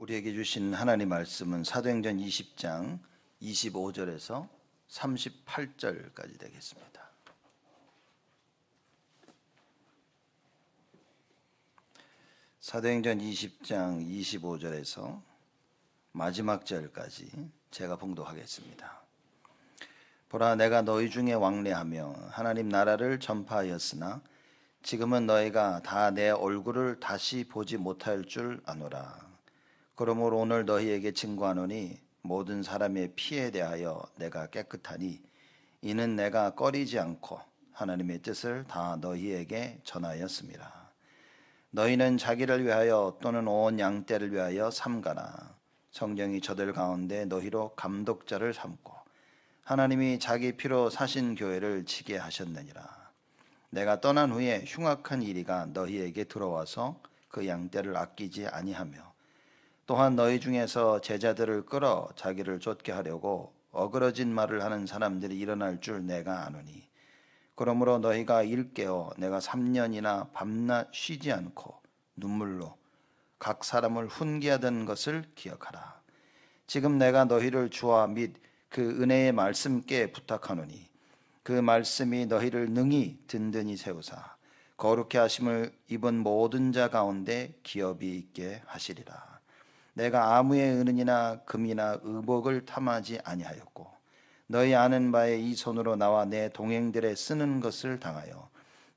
우리에게 주신 하나님 말씀은 사도행전 20장 25절에서 38절까지 되겠습니다. 사도행전 20장 25절에서 마지막 절까지 제가 봉독하겠습니다. 보라, 내가 너희 중에 왕래하며 하나님 나라를 전파하였으나 지금은 너희가 다 내 얼굴을 다시 보지 못할 줄 아노라. 그러므로 오늘 너희에게 증거하노니 모든 사람의 피에 대하여 내가 깨끗하니 이는 내가 꺼리지 않고 하나님의 뜻을 다 너희에게 전하였습니다. 너희는 자기를 위하여 또는 온 양떼를 위하여 삼가나 성경이 저들 가운데 너희로 감독자를 삼고 하나님이 자기 피로 사신 교회를 지게 하셨느니라. 내가 떠난 후에 흉악한 이리가 너희에게 들어와서 그 양떼를 아끼지 아니하며 또한 너희 중에서 제자들을 끌어 자기를 쫓게 하려고 어그러진 말을 하는 사람들이 일어날 줄 내가 아노니 그러므로 너희가 일깨어 내가 3년이나 밤낮 쉬지 않고 눈물로 각 사람을 훈계하던 것을 기억하라. 지금 내가 너희를 주와 및 그 은혜의 말씀께 부탁하노니 그 말씀이 너희를 능히 든든히 세우사 거룩해 하심을 입은 모든 자 가운데 기업이 있게 하시리라. 내가 아무의 은은이나 금이나 의복을 탐하지 아니하였고 너희 아는 바에 이 손으로 나와 내 동행들의 쓰는 것을 당하여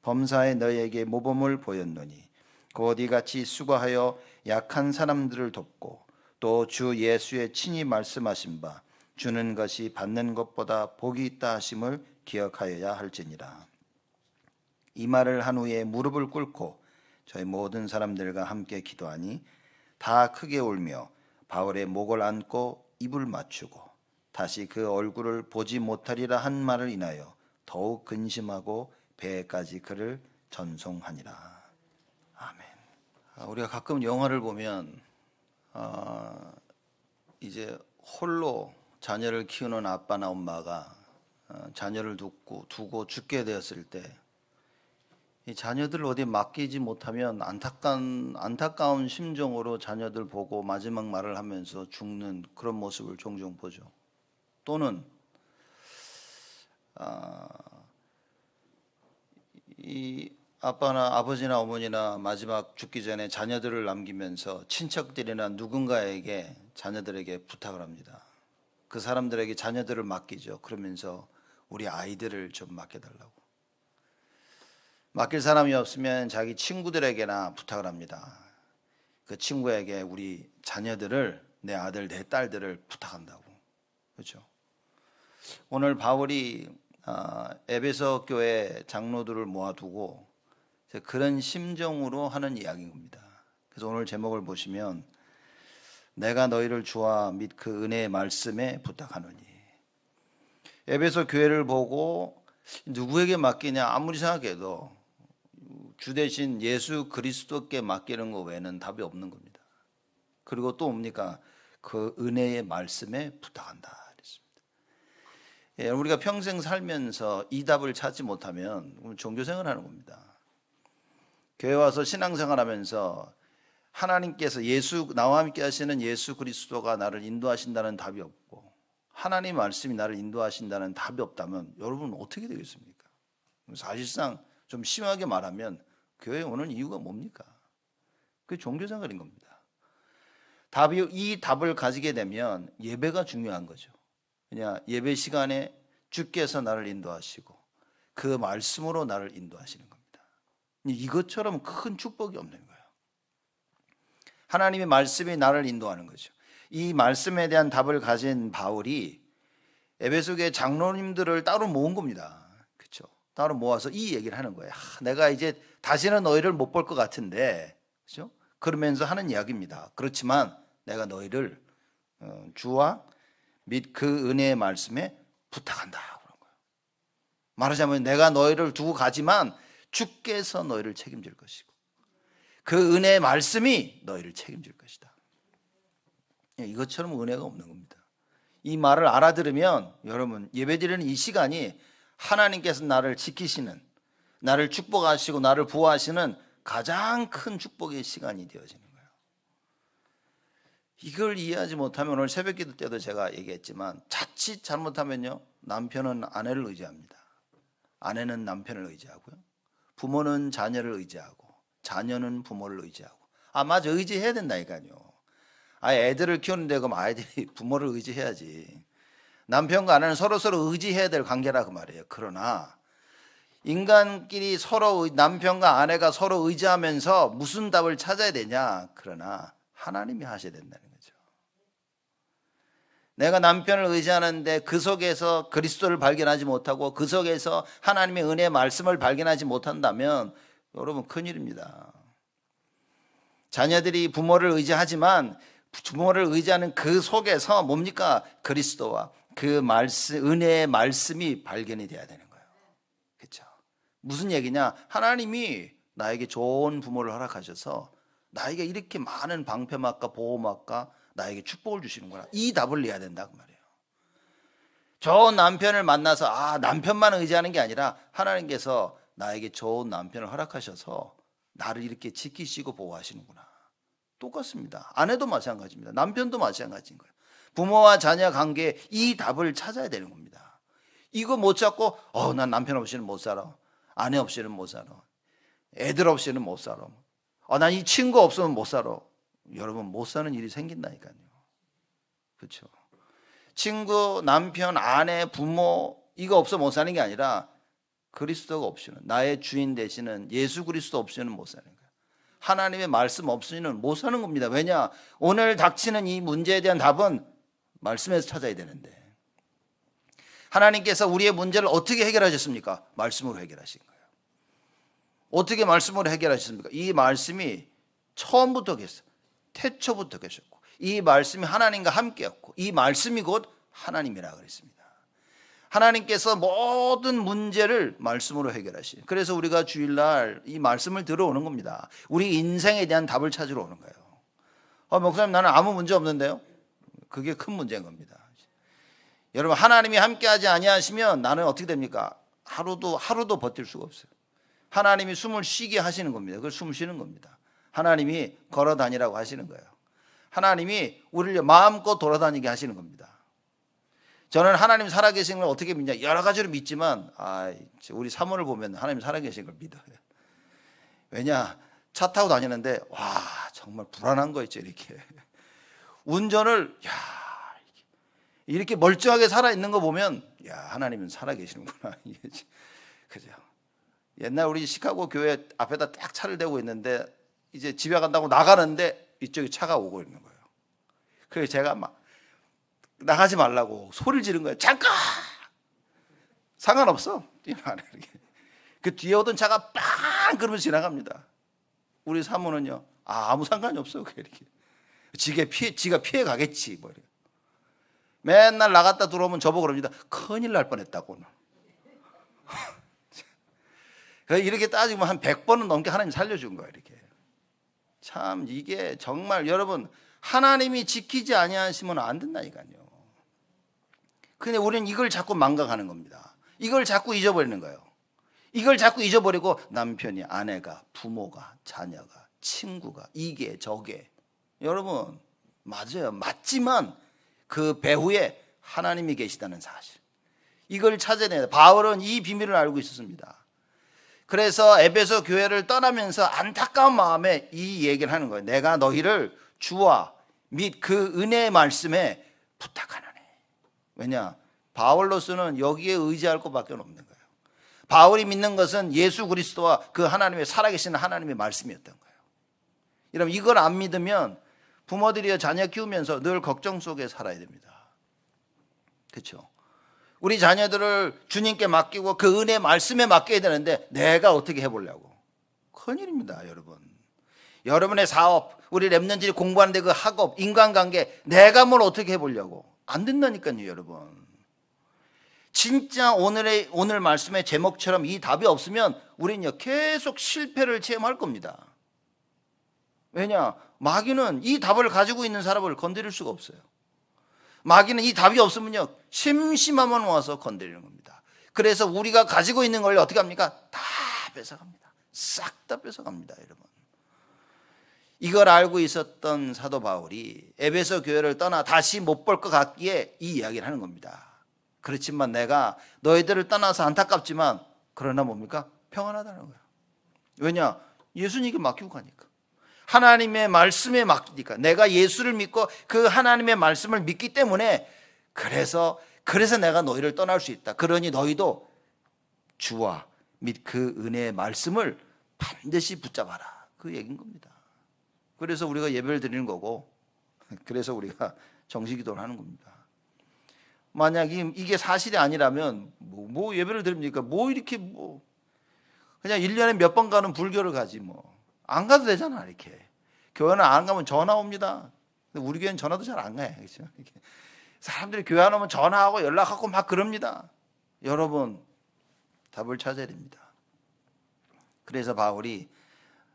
범사에 너희에게 모범을 보였노니 곧 이같이 수고하여 약한 사람들을 돕고 또 주 예수의 친히 말씀하신 바 주는 것이 받는 것보다 복이 있다 하심을 기억하여야 할지니라. 이 말을 한 후에 무릎을 꿇고 저희 모든 사람들과 함께 기도하니 다 크게 울며 바울의 목을 안고 입을 맞추고 다시 그 얼굴을 보지 못하리라 한 말을 인하여 더욱 근심하고 배에까지 그를 전송하니라. 아멘. 우리가 가끔 영화를 보면 이제 홀로 자녀를 키우는 아빠나 엄마가 자녀를 두고 죽게 되었을 때 이 자녀들을 어디 맡기지 못하면 안타까운 심정으로 자녀들 보고 마지막 말을 하면서 죽는 그런 모습을 종종 보죠. 또는 이 아빠나 아버지나 어머니나 마지막 죽기 전에 자녀들을 남기면서 친척들이나 누군가에게 자녀들에게 부탁을 합니다. 그 사람들에게 자녀들을 맡기죠. 그러면서 우리 아이들을 좀 맡겨달라고. 맡길 사람이 없으면 자기 친구들에게나 부탁을 합니다. 그 친구에게 우리 자녀들을, 내 아들, 내 딸들을 부탁한다고. 그렇죠? 오늘 바울이 에베소 교회 장로들을 모아두고 그런 심정으로 하는 이야기인 겁니다. 그래서 오늘 제목을 보시면 내가 너희를 주와 및 그 은혜의 말씀에 부탁하노니. 에베소 교회를 보고 누구에게 맡기냐 아무리 생각해도 주 대신 예수 그리스도께 맡기는 것 외에는 답이 없는 겁니다. 그리고 또 뭡니까? 그 은혜의 말씀에 부탁한다 그랬습니다. 우리가 평생 살면서 이 답을 찾지 못하면 종교생활 하는 겁니다. 교회 와서 신앙생활 하면서 하나님께서 나와 함께 하시는 예수 그리스도가 나를 인도하신다는 답이 없고 하나님 말씀이 나를 인도하신다는 답이 없다면 여러분은 어떻게 되겠습니까? 사실상 좀 심하게 말하면 교회에 오는 이유가 뭡니까? 그게 종교생활인 겁니다. 이 답을 가지게 되면 예배가 중요한 거죠. 그냥 예배 시간에 주께서 나를 인도하시고 그 말씀으로 나를 인도하시는 겁니다. 이것처럼 큰 축복이 없는 거예요. 하나님의 말씀이 나를 인도하는 거죠. 이 말씀에 대한 답을 가진 바울이 에베소 교회 장로님들을 따로 모은 겁니다. 그렇죠? 따로 모아서 이 얘기를 하는 거예요. 내가 이제 다시는 너희를 못 볼 것 같은데, 그렇죠? 그러면서 하는 이야기입니다. 그렇지만 내가 너희를 주와 및 그 은혜의 말씀에 부탁한다 그런 거예요. 말하자면 내가 너희를 두고 가지만 주께서 너희를 책임질 것이고 그 은혜의 말씀이 너희를 책임질 것이다. 이것처럼 은혜가 없는 겁니다. 이 말을 알아들으면 여러분 예배드리는 이 시간이 하나님께서 나를 지키시는, 나를 축복하시고 나를 보호하시는 가장 큰 축복의 시간이 되어지는 거예요. 이걸 이해하지 못하면 오늘 새벽기도 때도 제가 얘기했지만 자칫 잘못하면요, 남편은 아내를 의지합니다. 아내는 남편을 의지하고요, 부모는 자녀를 의지하고, 자녀는 부모를 의지하고. 아, 맞아, 의지해야 된다니까요. 아, 애들을 키우는데 그럼 아이들이 부모를 의지해야지. 남편과 아내는 서로 의지해야 될 관계라 그 말이에요. 그러나 인간끼리 서로, 남편과 아내가 서로 의지하면서 무슨 답을 찾아야 되냐? 그러나 하나님이 하셔야 된다는 거죠. 내가 남편을 의지하는데 그 속에서 그리스도를 발견하지 못하고 그 속에서 하나님의 은혜의 말씀을 발견하지 못한다면 여러분 큰일입니다. 자녀들이 부모를 의지하지만 부모를 의지하는 그 속에서 뭡니까? 그리스도와 그 말씀, 은혜의 말씀이 발견이 돼야 되는 거예요. 그렇죠? 무슨 얘기냐? 하나님이 나에게 좋은 부모를 허락하셔서 나에게 이렇게 많은 방패막과 보호막과 나에게 축복을 주시는구나. 이 답을 내야 된다 그 말이에요. 좋은 남편을 만나서 아, 남편만 의지하는 게 아니라 하나님께서 나에게 좋은 남편을 허락하셔서 나를 이렇게 지키시고 보호하시는구나. 똑같습니다. 아내도 마찬가지입니다. 남편도 마찬가지인 거예요. 부모와 자녀 관계에 이 답을 찾아야 되는 겁니다. 이거 못 찾고 난 남편 없이는 못 살아. 아내 없이는 못 살아. 애들 없이는 못 살아. 난 이 친구 없으면 못 살아. 여러분, 못 사는 일이 생긴다니까요. 그렇죠? 친구, 남편, 아내, 부모 이거 없어 못 사는 게 아니라 그리스도가 없이는, 나의 주인 되시는 예수 그리스도 없이는 못 사는 거예요. 하나님의 말씀 없이는 못 사는 겁니다. 왜냐? 오늘 닥치는 이 문제에 대한 답은 말씀에서 찾아야 되는데, 하나님께서 우리의 문제를 어떻게 해결하셨습니까? 말씀으로 해결하신 거예요. 어떻게 말씀으로 해결하셨습니까? 이 말씀이 처음부터 계셨어요. 태초부터 계셨고, 이 말씀이 하나님과 함께였고, 이 말씀이 곧 하나님이라 그랬습니다. 하나님께서 모든 문제를 말씀으로 해결하시. 그래서 우리가 주일날 이 말씀을 들어오는 겁니다. 우리 인생에 대한 답을 찾으러 오는 거예요. 목사님, 나는 아무 문제 없는데요? 그게 큰 문제인 겁니다. 여러분, 하나님이 함께하지 아니하시면 나는 어떻게 됩니까? 하루도 버틸 수가 없어요. 하나님이 숨을 쉬게 하시는 겁니다. 그걸 숨 쉬는 겁니다. 하나님이 걸어 다니라고 하시는 거예요. 하나님이 우리를 마음껏 돌아다니게 하시는 겁니다. 저는 하나님 살아계신 걸 어떻게 믿냐? 여러 가지로 믿지만 우리 사모를 보면 하나님 살아계신 걸 믿어요. 왜냐? 차 타고 다니는데 와, 정말 불안한 거 있죠. 이렇게 운전을 이렇게 멀쩡하게 살아있는 거 보면 하나님은 살아계시는구나. 그죠? 옛날 우리 시카고 교회 앞에다 딱 차를 대고 있는데 이제 집에 간다고 나가는데 이쪽에 차가 오고 있는 거예요. 그래서 제가 막 나가지 말라고 소리를 지른 거예요. 잠깐! 상관없어. 그 뒤에 오던 차가 빵! 그러면서 지나갑니다. 우리 사모는요, 아무 상관이 없어. 이렇게. 지가 피해 가겠지. 뭐 이렇게. 맨날 나갔다 들어오면 저보고 그럽니다. 큰일 날 뻔했다고. 이렇게 따지면 한 100번은 넘게 하나님 살려준 거예요. 이렇게. 참 이게 정말 여러분, 하나님이 지키지 아니하시면 안 된다니까요. 근데 우리는 이걸 자꾸 망각하는 겁니다. 이걸 자꾸 잊어버리는 거예요. 이걸 자꾸 잊어버리고 남편이, 아내가, 부모가, 자녀가, 친구가, 이게 저게. 여러분, 맞아요. 맞지만 그 배후에 하나님이 계시다는 사실, 이걸 찾아내야 돼요. 바울은 이 비밀을 알고 있었습니다. 그래서 에베소 교회를 떠나면서 안타까운 마음에 이 얘기를 하는 거예요. 내가 너희를 주와 및 그 은혜의 말씀에 부탁하노니. 왜냐? 바울로서는 여기에 의지할 것밖에 없는 거예요. 바울이 믿는 것은 예수 그리스도와 그 하나님의 살아계신 하나님의 말씀이었던 거예요. 여러분, 이걸 안 믿으면 부모들이 자녀 키우면서 늘 걱정 속에 살아야 됩니다. 그렇죠? 우리 자녀들을 주님께 맡기고 그 은혜 말씀에 맡겨야 되는데 내가 어떻게 해보려고? 큰일입니다, 여러분. 여러분의 사업, 우리 랩런트들이 공부하는데 그 학업, 인간관계, 내가 뭘 어떻게 해보려고? 안 된다니까요, 여러분. 진짜 오늘 말씀의 제목처럼 이 답이 없으면 우리는요, 계속 실패를 체험할 겁니다. 왜냐? 마귀는 이 답을 가지고 있는 사람을 건드릴 수가 없어요. 마귀는 이 답이 없으면요, 심심하면 와서 건드리는 겁니다. 그래서 우리가 가지고 있는 걸 어떻게 합니까? 다 뺏어갑니다. 싹 다 뺏어갑니다, 여러분. 이걸 알고 있었던 사도 바울이 에베소 교회를 떠나 다시 못 볼 것 같기에 이 이야기를 하는 겁니다. 그렇지만 내가 너희들을 떠나서 안타깝지만 그러나 뭡니까? 평안하다는 거예요. 왜냐? 예수님께 맡기고 가니까. 하나님의 말씀에 맡기니까. 내가 예수를 믿고 그 하나님의 말씀을 믿기 때문에 그래서 내가 너희를 떠날 수 있다. 그러니 너희도 주와 및 그 은혜의 말씀을 반드시 붙잡아라. 그 얘기인 겁니다. 그래서 우리가 예배를 드리는 거고, 그래서 우리가 정식기도를 하는 겁니다. 만약 이게 사실이 아니라면 뭐 예배를 드립니까? 뭐 이렇게 그냥 1년에 몇 번 가는 불교를 가지 안 가도 되잖아. 이렇게 교회는 안 가면 전화 옵니다. 근데 우리 교회는 전화도 잘 안 가요. 그렇죠? 사람들이 교회 안 오면 전화하고 연락하고 막 그럽니다. 여러분 답을 찾아야 됩니다. 그래서 바울이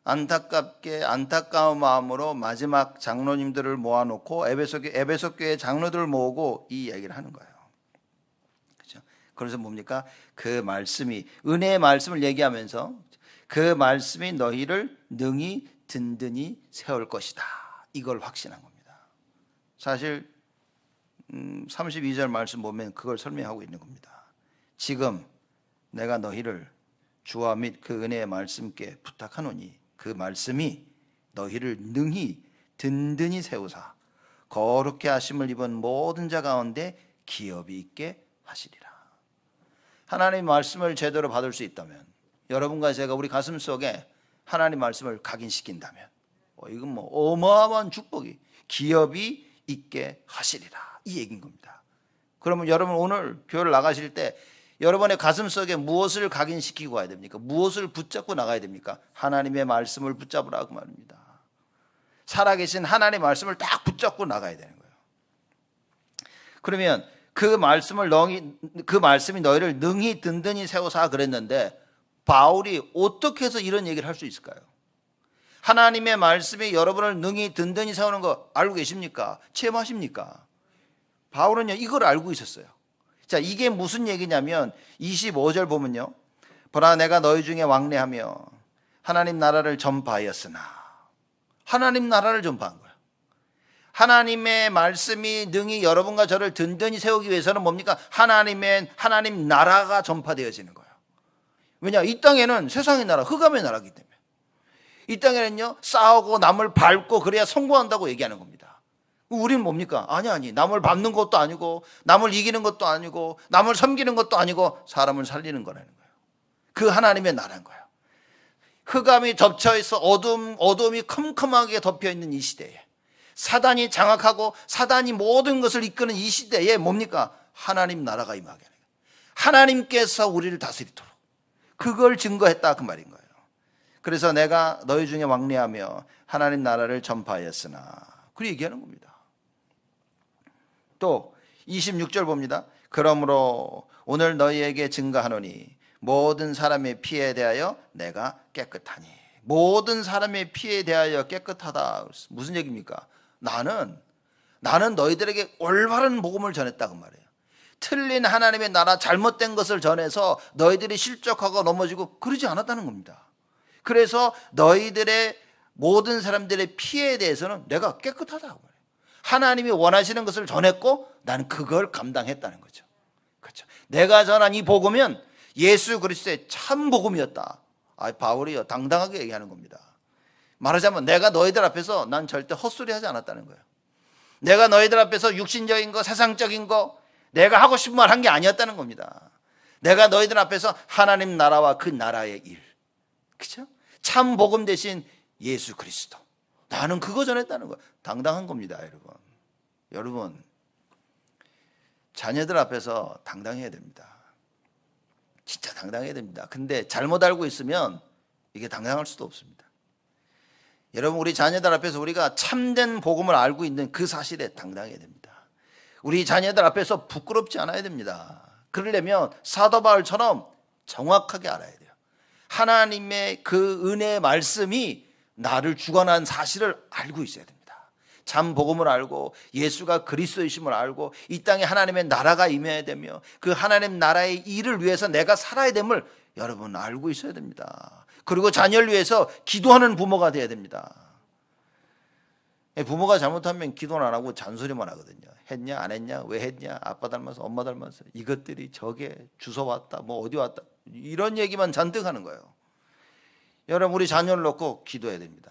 안타까운 마음으로 마지막 장로님들을 모아놓고 에베소 교회 장로들을 모으고 이 이야기를 하는 거예요. 그렇죠? 그래서 뭡니까? 그 말씀이 은혜의 말씀을 얘기하면서 그 말씀이 너희를 능히 든든히 세울 것이다. 이걸 확신한 겁니다. 사실 32절 말씀 보면 그걸 설명하고 있는 겁니다. 지금 내가 너희를 주와 및 그 은혜의 말씀께 부탁하노니 그 말씀이 너희를 능히 든든히 세우사 거룩게 하심을 입은 모든 자 가운데 기업이 있게 하시리라. 하나님의 말씀을 제대로 받을 수 있다면, 여러분과 제가 우리 가슴 속에 하나님 말씀을 각인시킨다면 이건 어마어마한 축복이 기업이 있게 하시리라 이 얘기인 겁니다. 그러면 여러분 오늘 교회를 나가실 때 여러분의 가슴 속에 무엇을 각인시키고 가야 됩니까? 무엇을 붙잡고 나가야 됩니까? 하나님의 말씀을 붙잡으라고 말입니다. 살아계신 하나님의 말씀을 딱 붙잡고 나가야 되는 거예요. 그러면 그 말씀이 너희를 능히 든든히 세우사 그랬는데 바울이 어떻게 해서 이런 얘기를 할 수 있을까요? 하나님의 말씀이 여러분을 능히 든든히 세우는 거 알고 계십니까? 체험하십니까? 바울은요 이걸 알고 있었어요. 자, 이게 무슨 얘기냐면 25절 보면요. 보라 내가 너희 중에 왕래하며 하나님 나라를 전파하였으나, 하나님 나라를 전파한 거예요. 하나님의 말씀이 능히 여러분과 저를 든든히 세우기 위해서는 뭡니까? 하나님 나라가 전파되어지는 거예요. 왜냐? 이 땅에는 세상의 나라, 흑암의 나라이기 때문에. 이 땅에는요 싸우고 남을 밟고 그래야 성공한다고 얘기하는 겁니다. 우리는 뭡니까? 아니 남을 밟는 것도 아니고 남을 이기는 것도 아니고 남을 섬기는 것도 아니고 사람을 살리는 거라는 거예요. 그 하나님의 나라인 거예요. 흑암이 덮쳐있어 어둠이 컴컴하게 덮여있는 이 시대에, 사단이 장악하고 사단이 모든 것을 이끄는 이 시대에 뭡니까? 하나님 나라가 임하게 하는 거예요. 하나님께서 우리를 다스리도록 그걸 증거했다 그 말인 거예요. 그래서 내가 너희 중에 왕래하며 하나님 나라를 전파하였으나 그 얘기하는 겁니다. 또 26절 봅니다. 그러므로 오늘 너희에게 증거하노니 모든 사람의 피에 대하여 내가 깨끗하니. 모든 사람의 피에 대하여 깨끗하다. 무슨 얘기입니까? 나는 너희들에게 올바른 복음을 전했다고 말해요. 틀린 하나님의 나라, 잘못된 것을 전해서 너희들이 실족하고 넘어지고 그러지 않았다는 겁니다. 그래서 너희들의 모든 사람들의 피에 대해서는 내가 깨끗하다고 말해요. 하나님이 원하시는 것을 전했고 나는 그걸 감당했다는 거죠. 그렇죠. 내가 전한 이 복음은 예수 그리스도의 참 복음이었다. 바울이요 당당하게 얘기하는 겁니다. 말하자면 내가 너희들 앞에서 난 절대 헛소리 하지 않았다는 거예요. 내가 너희들 앞에서 육신적인 거, 세상적인 거, 내가 하고 싶은 말 한 게 아니었다는 겁니다. 내가 너희들 앞에서 하나님 나라와 그 나라의 일, 그렇죠? 참 복음 대신 예수 그리스도, 나는 그거 전했다는 거예요. 당당한 겁니다, 여러분. 여러분, 자녀들 앞에서 당당해야 됩니다. 진짜 당당해야 됩니다. 근데 잘못 알고 있으면 이게 당당할 수도 없습니다. 여러분, 우리 자녀들 앞에서 우리가 참된 복음을 알고 있는 그 사실에 당당해야 됩니다. 우리 자녀들 앞에서 부끄럽지 않아야 됩니다. 그러려면 사도 바울처럼 정확하게 알아야 돼요. 하나님의 그 은혜의 말씀이 나를 주관한 사실을 알고 있어야 됩니다. 참 복음을 알고 예수가 그리스도이심을 알고 이 땅에 하나님의 나라가 임해야 되며 그 하나님 나라의 일을 위해서 내가 살아야 됨을 여러분 알고 있어야 됩니다. 그리고 자녀를 위해서 기도하는 부모가 되어야 됩니다. 부모가 잘못하면 기도는 안 하고 잔소리만 하거든요. 했냐 안 했냐 왜 했냐 아빠 닮아서 엄마 닮아서 이것들이 저게 주소 왔다 뭐 어디 왔다 이런 얘기만 잔뜩 하는 거예요. 여러분 우리 자녀를 놓고 기도해야 됩니다.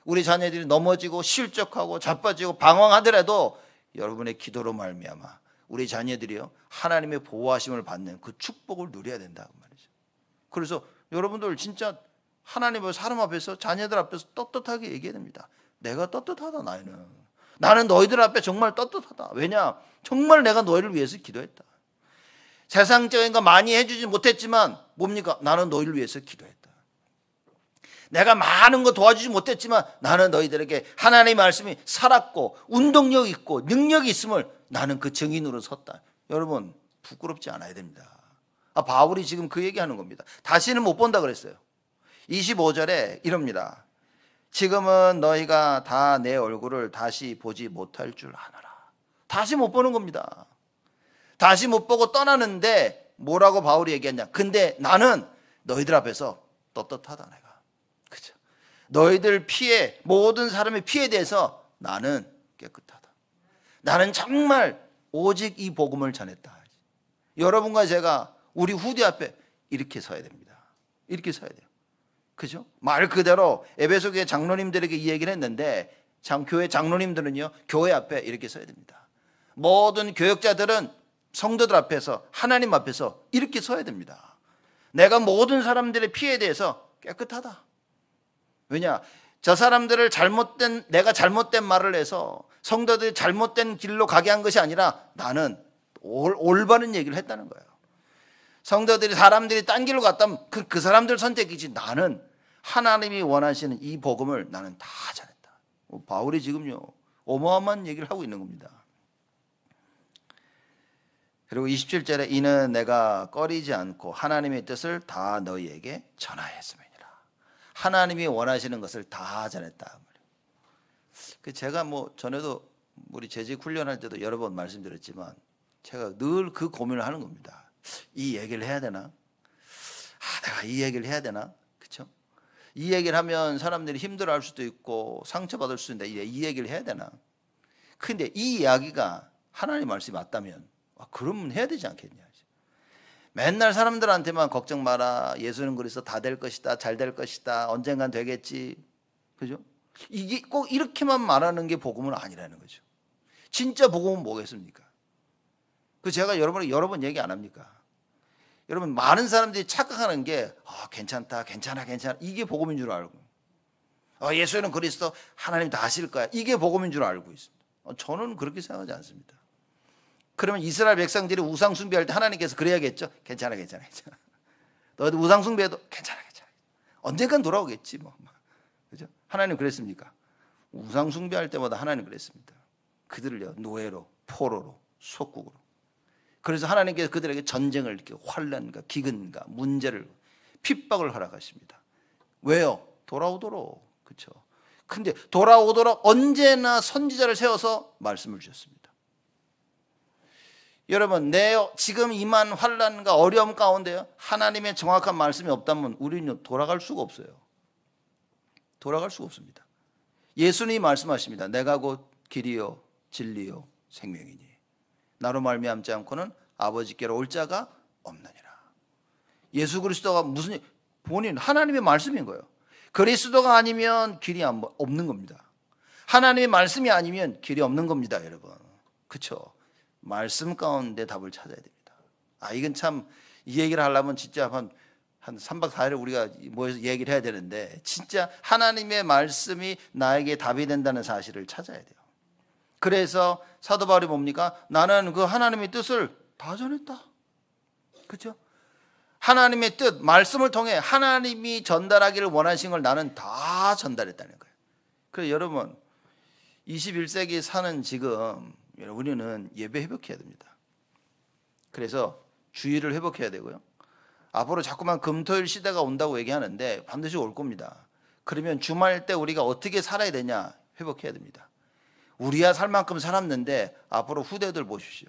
우리 자녀들이 넘어지고 실족하고 자빠지고 방황하더라도 여러분의 기도로 말미암아 우리 자녀들이요 하나님의 보호하심을 받는 그 축복을 누려야 된다 그 말이죠. 그래서 여러분들 진짜 하나님의 사람 앞에서 자녀들 앞에서 떳떳하게 얘기해야 됩니다. 내가 떳떳하다 나는 너희들 앞에 정말 떳떳하다. 왜냐 정말 내가 너희를 위해서 기도했다. 세상적인 거 많이 해주지 못했지만 뭡니까 나는 너희를 위해서 기도했다. 내가 많은 거 도와주지 못했지만 나는 너희들에게 하나님의 말씀이 살았고 운동력 있고 능력이 있음을 나는 그 증인으로 섰다. 여러분 부끄럽지 않아야 됩니다. 바울이 지금 그 얘기하는 겁니다. 다시는 못 본다 그랬어요. 25절에 이럽니다. 지금은 너희가 다 내 얼굴을 다시 보지 못할 줄 아노라. 다시 못 보는 겁니다. 다시 못 보고 떠나는데 뭐라고 바울이 얘기했냐. 근데 나는 너희들 앞에서 떳떳하다 내가. 그죠? 너희들 피해 모든 사람의 피해에 대해서 나는 깨끗하다. 나는 정말 오직 이 복음을 전했다. 여러분과 제가 우리 후대 앞에 이렇게 서야 됩니다. 이렇게 서야 돼요. 그죠? 말 그대로 에베소 교회 장로님들에게 이 얘기를 했는데 교회 장로님들은요 교회 앞에 이렇게 서야 됩니다. 모든 교역자들은 성도들 앞에서 하나님 앞에서 이렇게 서야 됩니다. 내가 모든 사람들의 피해에 대해서 깨끗하다. 왜냐? 저 사람들을 내가 잘못된 말을 해서 성도들이 잘못된 길로 가게 한 것이 아니라 나는 올바른 얘기를 했다는 거예요. 성도들이 사람들이 딴 길로 갔다면 그 사람들 선택이지 나는 하나님이 원하시는 이 복음을 나는 다 잘했다. 바울이 지금요 어마어마한 얘기를 하고 있는 겁니다. 그리고 27절에 이는 내가 꺼리지 않고 하나님의 뜻을 다 너희에게 전하였음이니라. 하나님이 원하시는 것을 다 전했다. 제가 전에도 우리 재직 훈련할 때도 여러 번 말씀드렸지만 제가 늘 그 고민을 하는 겁니다. 이 얘기를 해야 되나? 내가 이 얘기를 해야 되나? 그렇죠? 이 얘기를 하면 사람들이 힘들어할 수도 있고 상처받을 수도 있는데 이 얘기를 해야 되나? 근데 이 이야기가 하나님 말씀이 맞다면 그러면 해야 되지 않겠냐? 맨날 사람들한테만 걱정 마라. 예수는 그리스도 다 될 것이다. 잘 될 것이다. 언젠간 되겠지. 그죠? 이게 꼭 이렇게만 말하는 게 복음은 아니라는 거죠. 진짜 복음은 뭐겠습니까? 제가 여러 번 얘기 안 합니까? 여러분 많은 사람들이 착각하는 게 괜찮다, 괜찮아 이게 복음인 줄 알고 예수는 그리스도 하나님 다 하실 거야 이게 복음인 줄 알고 있습니다. 저는 그렇게 생각하지 않습니다. 그러면 이스라엘 백성들이 우상 숭배할 때 하나님께서 그래야겠죠. 괜찮아. 너희들 우상 숭배해도 괜찮아. 언젠간 돌아오겠지 뭐. 그죠? 하나님 그랬습니까? 우상 숭배할 때마다 하나님 그랬습니다. 그들을요 노예로, 포로로, 속국으로. 그래서 하나님께서 그들에게 전쟁을 이렇게 환난과 기근과 문제를 핍박을 허락하십니다. 왜요? 돌아오도록. 그렇죠? 근데 돌아오도록 언제나 선지자를 세워서 말씀을 주셨습니다. 여러분 지금 임한 환난과 어려움 가운데요 하나님의 정확한 말씀이 없다면 우리는 돌아갈 수가 없어요. 돌아갈 수가 없습니다. 예수님이 말씀하십니다. 내가 곧 길이요 진리요 생명이니 나로 말미암지 않고는 아버지께로 올 자가 없느니라. 예수 그리스도가 무슨 본인 하나님의 말씀인 거예요. 그리스도가 아니면 길이 없는 겁니다. 하나님의 말씀이 아니면 길이 없는 겁니다, 여러분. 그렇죠? 말씀 가운데 답을 찾아야 됩니다. 이건 참 이 얘기를 하려면 진짜 한 3박 4일을 우리가 모여서 얘기를 해야 되는데 진짜 하나님의 말씀이 나에게 답이 된다는 사실을 찾아야 돼요. 그래서 사도 바울이 뭡니까? 나는 그 하나님의 뜻을 다 전했다. 그렇죠? 하나님의 뜻, 말씀을 통해 하나님이 전달하기를 원하신 걸 나는 다 전달했다는 거예요. 그래서 여러분 21세기 사는 지금 우리는 예배 회복해야 됩니다. 그래서 주의를 회복해야 되고요. 앞으로 자꾸만 금토일 시대가 온다고 얘기하는데 반드시 올 겁니다. 그러면 주말 때 우리가 어떻게 살아야 되냐 회복해야 됩니다. 우리야 살 만큼 살았는데 앞으로 후대들 보십시오.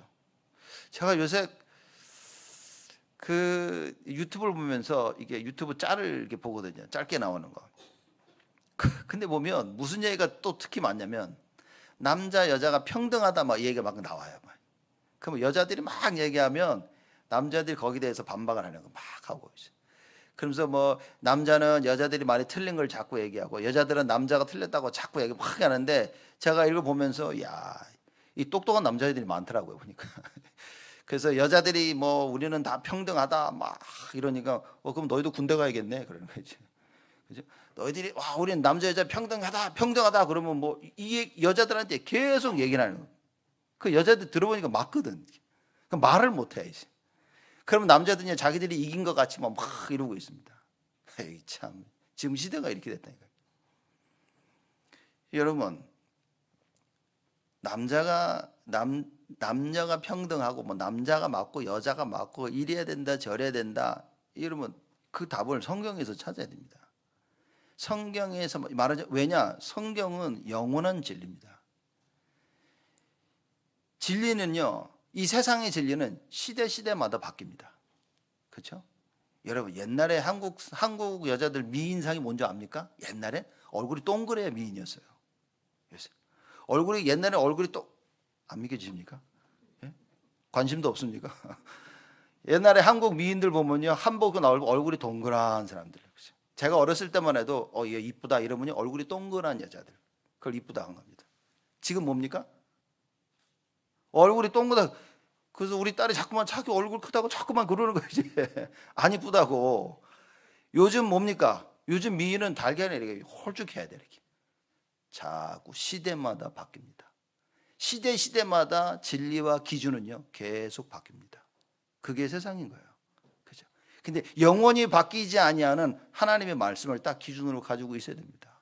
제가 요새 그 유튜브를 보면서 이게 유튜브 짤을 이렇게 보거든요. 짧게 나오는 거. 근데 보면 무슨 얘기가 또 특히 많냐면 남자 여자가 평등하다 막 얘기가 막 나와요. 그러면 여자들이 막 얘기하면 남자들이 거기에 대해서 반박을 하는 거 막 하고 있어요. 그러면서 뭐 남자는 여자들이 많이 틀린 걸 자꾸 얘기하고 여자들은 남자가 틀렸다고 자꾸 얘기 막 하는데 제가 이걸 보면서 야, 이 똑똑한 남자애들이 많더라고요 보니까. 그래서 여자들이 뭐 우리는 다 평등하다 막 이러니까 그럼 너희도 군대 가야겠네 그러는 거지. 그죠? 너희들이 와 우리는 남자 여자 평등하다 그러면 뭐 이 여자들한테 계속 얘기를 하는 거예요. 그 여자들 들어보니까 맞거든. 그 말을 못 해야지. 그러면 남자들이 자기들이 이긴 것 같이 막 이러고 있습니다. 에이 참 지금 시대가 이렇게 됐다니까. 여러분 남자가 평등하고 뭐 남자가 맞고 여자가 맞고 이래야 된다 저래야 된다 이러면 그 답을 성경에서 찾아야 됩니다. 성경에서 말하자 왜냐 성경은 영원한 진리입니다. 진리는요 이 세상의 진리는 시대마다 바뀝니다. 그렇죠? 여러분 옛날에 한국 여자들 미인상이 뭔지 압니까? 옛날에 얼굴이 동그래야 미인이었어요. 얼굴이 옛날에 얼굴이 안 믿겨지십니까? 예? 관심도 없습니까? 옛날에 한국 미인들 보면요 한복은 얼굴이 동그란 사람들. 제가 어렸을 때만 해도 얘 이쁘다 이러면요 얼굴이 동그란 여자들 그걸 이쁘다 한 겁니다. 지금 뭡니까? 얼굴이 동그랗다. 그래서 우리 딸이 자꾸만 자기 얼굴 크다고 자꾸만 그러는 거예요 이제. 안 이쁘다고. 요즘 뭡니까? 요즘 미인은 달걀이 이렇게 홀쭉해야 돼 이렇게. 자꾸 시대마다 바뀝니다. 시대마다 진리와 기준은요 계속 바뀝니다. 그게 세상인 거예요. 그죠? 근데 영원히 바뀌지 아니하는 하나님의 말씀을 딱 기준으로 가지고 있어야 됩니다.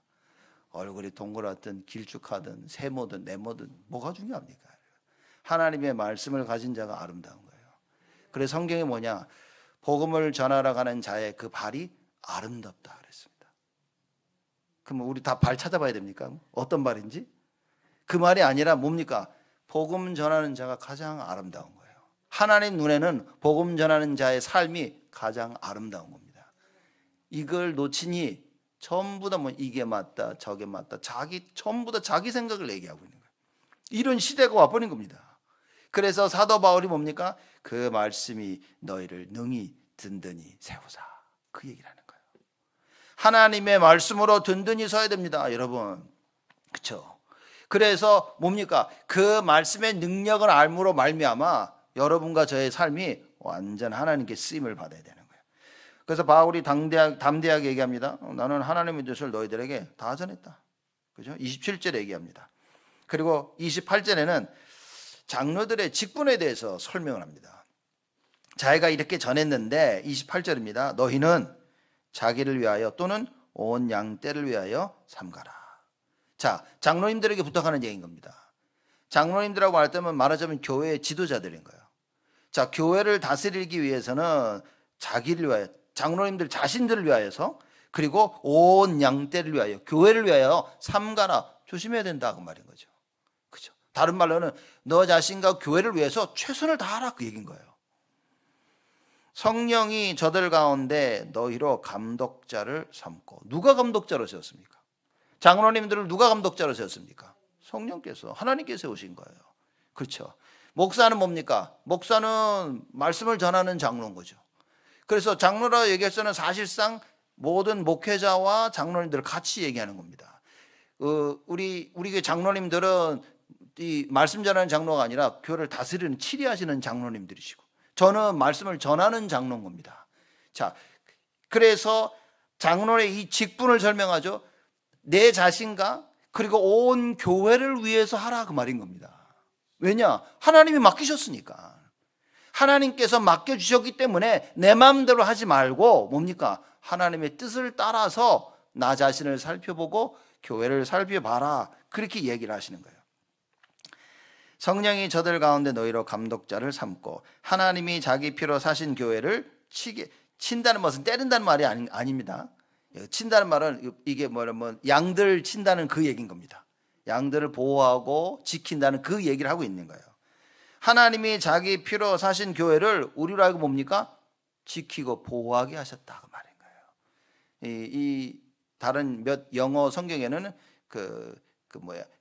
얼굴이 동그랗든 길쭉하든 세모든 네모든 뭐가 중요합니까? 하나님의 말씀을 가진 자가 아름다운 거예요. 그래서 성경에 뭐냐? 복음을 전하러 가는 자의 그 발이 아름답다 그랬습니다. 그럼 우리 다 발 찾아봐야 됩니까? 어떤 발인지? 그 말이 아니라 뭡니까? 복음 전하는 자가 가장 아름다운 거예요. 하나님 눈에는 복음 전하는 자의 삶이 가장 아름다운 겁니다. 이걸 놓치니 전부 다 뭐 이게 맞다 저게 맞다 전부 다 자기 생각을 얘기하고 있는 거예요. 이런 시대가 와버린 겁니다. 그래서 사도 바울이 뭡니까? 그 말씀이 너희를 능히 든든히 세우사 그 얘기를 하는 거예요. 하나님의 말씀으로 든든히 서야 됩니다 여러분. 그렇죠? 그래서 뭡니까? 그 말씀의 능력을 알므로 말미암아 여러분과 저의 삶이 완전 하나님께 쓰임을 받아야 되는 거예요. 그래서 바울이 담대하게 얘기합니다. 나는 하나님의 뜻을 너희들에게 다 전했다. 그죠? 27절에 얘기합니다. 그리고 28절에는 장로들의 직분에 대해서 설명을 합니다. 자기가 이렇게 전했는데 28절입니다. 너희는 자기를 위하여 또는 온 양떼를 위하여 삼가라. 자, 장로님들에게 부탁하는 얘기인 겁니다. 장로님들하고 말하자면 교회의 지도자들인 거예요. 자, 교회를 다스리기 위해서는 자기를 위하여 장로님들 자신들을 위하여서 그리고 온 양떼를 위하여 교회를 위하여 삼가라 조심해야 된다고 말인 거죠. 그죠? 다른 말로는 너 자신과 교회를 위해서 최선을 다하라 그 얘기인 거예요. 성령이 저들 가운데 너희로 감독자를 삼고 누가 감독자로 세웠습니까? 장로님들을 누가 감독자로 세웠습니까? 성령께서 하나님께서 세우신 거예요. 그렇죠? 목사는 뭡니까? 목사는 말씀을 전하는 장로인 거죠. 그래서 장로라 얘기해서는 사실상 모든 목회자와 장로님들을 같이 얘기하는 겁니다. 우리 장로님들은 이 말씀 전하는 장로가 아니라 교회를 다스리는 치리하시는 장로님들이시고 저는 말씀을 전하는 장로인 겁니다. 자, 그래서 장로의 이 직분을 설명하죠. 내 자신과 그리고 온 교회를 위해서 하라 그 말인 겁니다. 왜냐? 하나님이 맡기셨으니까. 하나님께서 맡겨주셨기 때문에 내 마음대로 하지 말고 뭡니까? 하나님의 뜻을 따라서 나 자신을 살펴보고 교회를 살펴봐라. 그렇게 얘기를 하시는 거예요. 성령이 저들 가운데 너희로 감독자를 삼고 하나님이 자기 피로 사신 교회를 친다는 것은 때린다는 말이 아닙니다. 친다는 말은 이게 뭐냐면 양들 친다는 그 얘기인 겁니다. 양들을 보호하고 지킨다는 그 얘기를 하고 있는 거예요. 하나님이 자기 피로 사신 교회를 우리로 알고 뭡니까? 지키고 보호하게 하셨다 그 말인 거예요. 다른 몇 영어 성경에는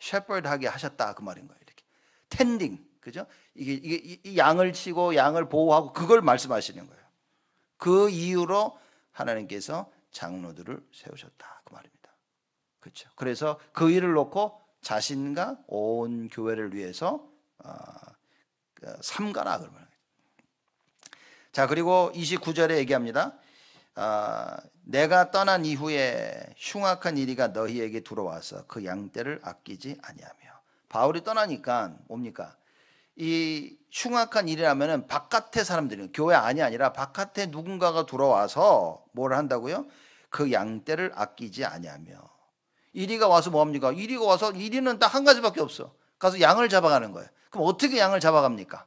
shepherd 하게 하셨다 그 말인 거예요. 이렇게 텐딩, 그죠? 이 양을 치고 양을 보호하고 그걸 말씀하시는 거예요. 그 이유로 하나님께서 장로들을 세우셨다 그 말입니다. 그렇죠? 그래서 그 일을 놓고 자신과 온 교회를 위해서 삼가라 그러면. 자, 그리고 29절에 얘기합니다. 내가 떠난 이후에 흉악한 이리가 너희에게 들어와서 그 양떼를 아끼지 아니하며. 바울이 떠나니까 뭡니까? 이 흉악한 일이라면은 바깥의 사람들이, 교회 안이 아니라 바깥에 누군가가 들어와서 뭘 한다고요? 그 양떼를 아끼지 아니하며. 이리가 와서 뭐 합니까? 이리가 와서, 이리는 딱 한 가지밖에 없어. 가서 양을 잡아가는 거예요. 그럼 어떻게 양을 잡아갑니까?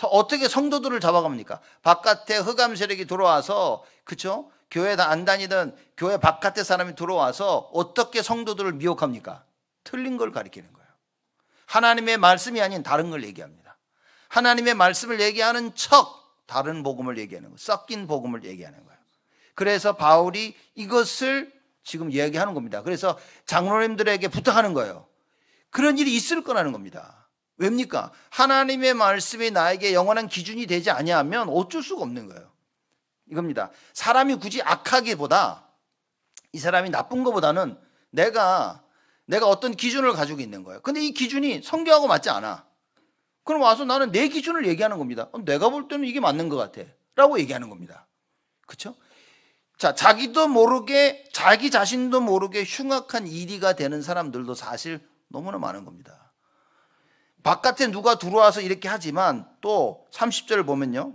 어떻게 성도들을 잡아갑니까? 바깥에 흑암 세력이 들어와서, 그쵸? 교회 안 다니던 교회 바깥에 사람이 들어와서 어떻게 성도들을 미혹합니까? 틀린 걸 가리키는 거예요. 하나님의 말씀이 아닌 다른 걸 얘기합니다. 하나님의 말씀을 얘기하는 척 다른 복음을 얘기하는 거예요. 섞인 복음을 얘기하는 거예요. 그래서 바울이 이것을 지금 얘기하는 겁니다. 그래서 장로님들에게 부탁하는 거예요. 그런 일이 있을 거라는 겁니다. 왜입니까? 하나님의 말씀이 나에게 영원한 기준이 되지 아니하면 어쩔 수가 없는 거예요. 이겁니다. 사람이 굳이 악하기보다, 이 사람이 나쁜 것보다는 내가 어떤 기준을 가지고 있는 거예요. 근데 이 기준이 성경하고 맞지 않아. 그럼 와서 나는 내 기준을 얘기하는 겁니다. 내가 볼 때는 이게 맞는 것 같아 라고 얘기하는 겁니다. 그렇죠? 자, 자기도 모르게, 자기 자신도 모르게 흉악한 이리가 되는 사람들도 사실 너무나 많은 겁니다. 바깥에 누가 들어와서 이렇게 하지만 또 30절을 보면요.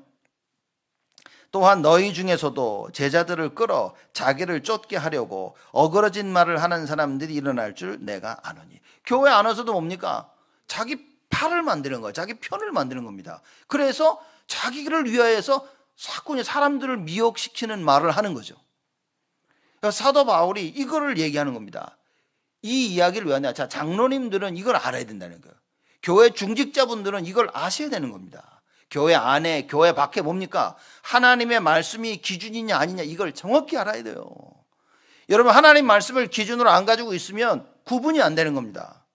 또한 너희 중에서도 제자들을 끌어 자기를 쫓게 하려고 어그러진 말을 하는 사람들이 일어날 줄 내가 아노니. 교회 안 와서도 뭡니까? 자기 팔을 만드는 거예요. 자기 편을 만드는 겁니다. 그래서 자기를 위하여서 자꾸 사람들을 미혹시키는 말을 하는 거죠. 사도 바울이 이거를 얘기하는 겁니다. 이 이야기를 왜 하냐? 자, 장로님들은 이걸 알아야 된다는 거예요. 교회 중직자분들은 이걸 아셔야 되는 겁니다. 교회 안에, 교회 밖에 뭡니까? 하나님의 말씀이 기준이냐 아니냐 이걸 정확히 알아야 돼요. 여러분, 하나님 말씀을 기준으로 안 가지고 있으면 구분이 안 되는 겁니다.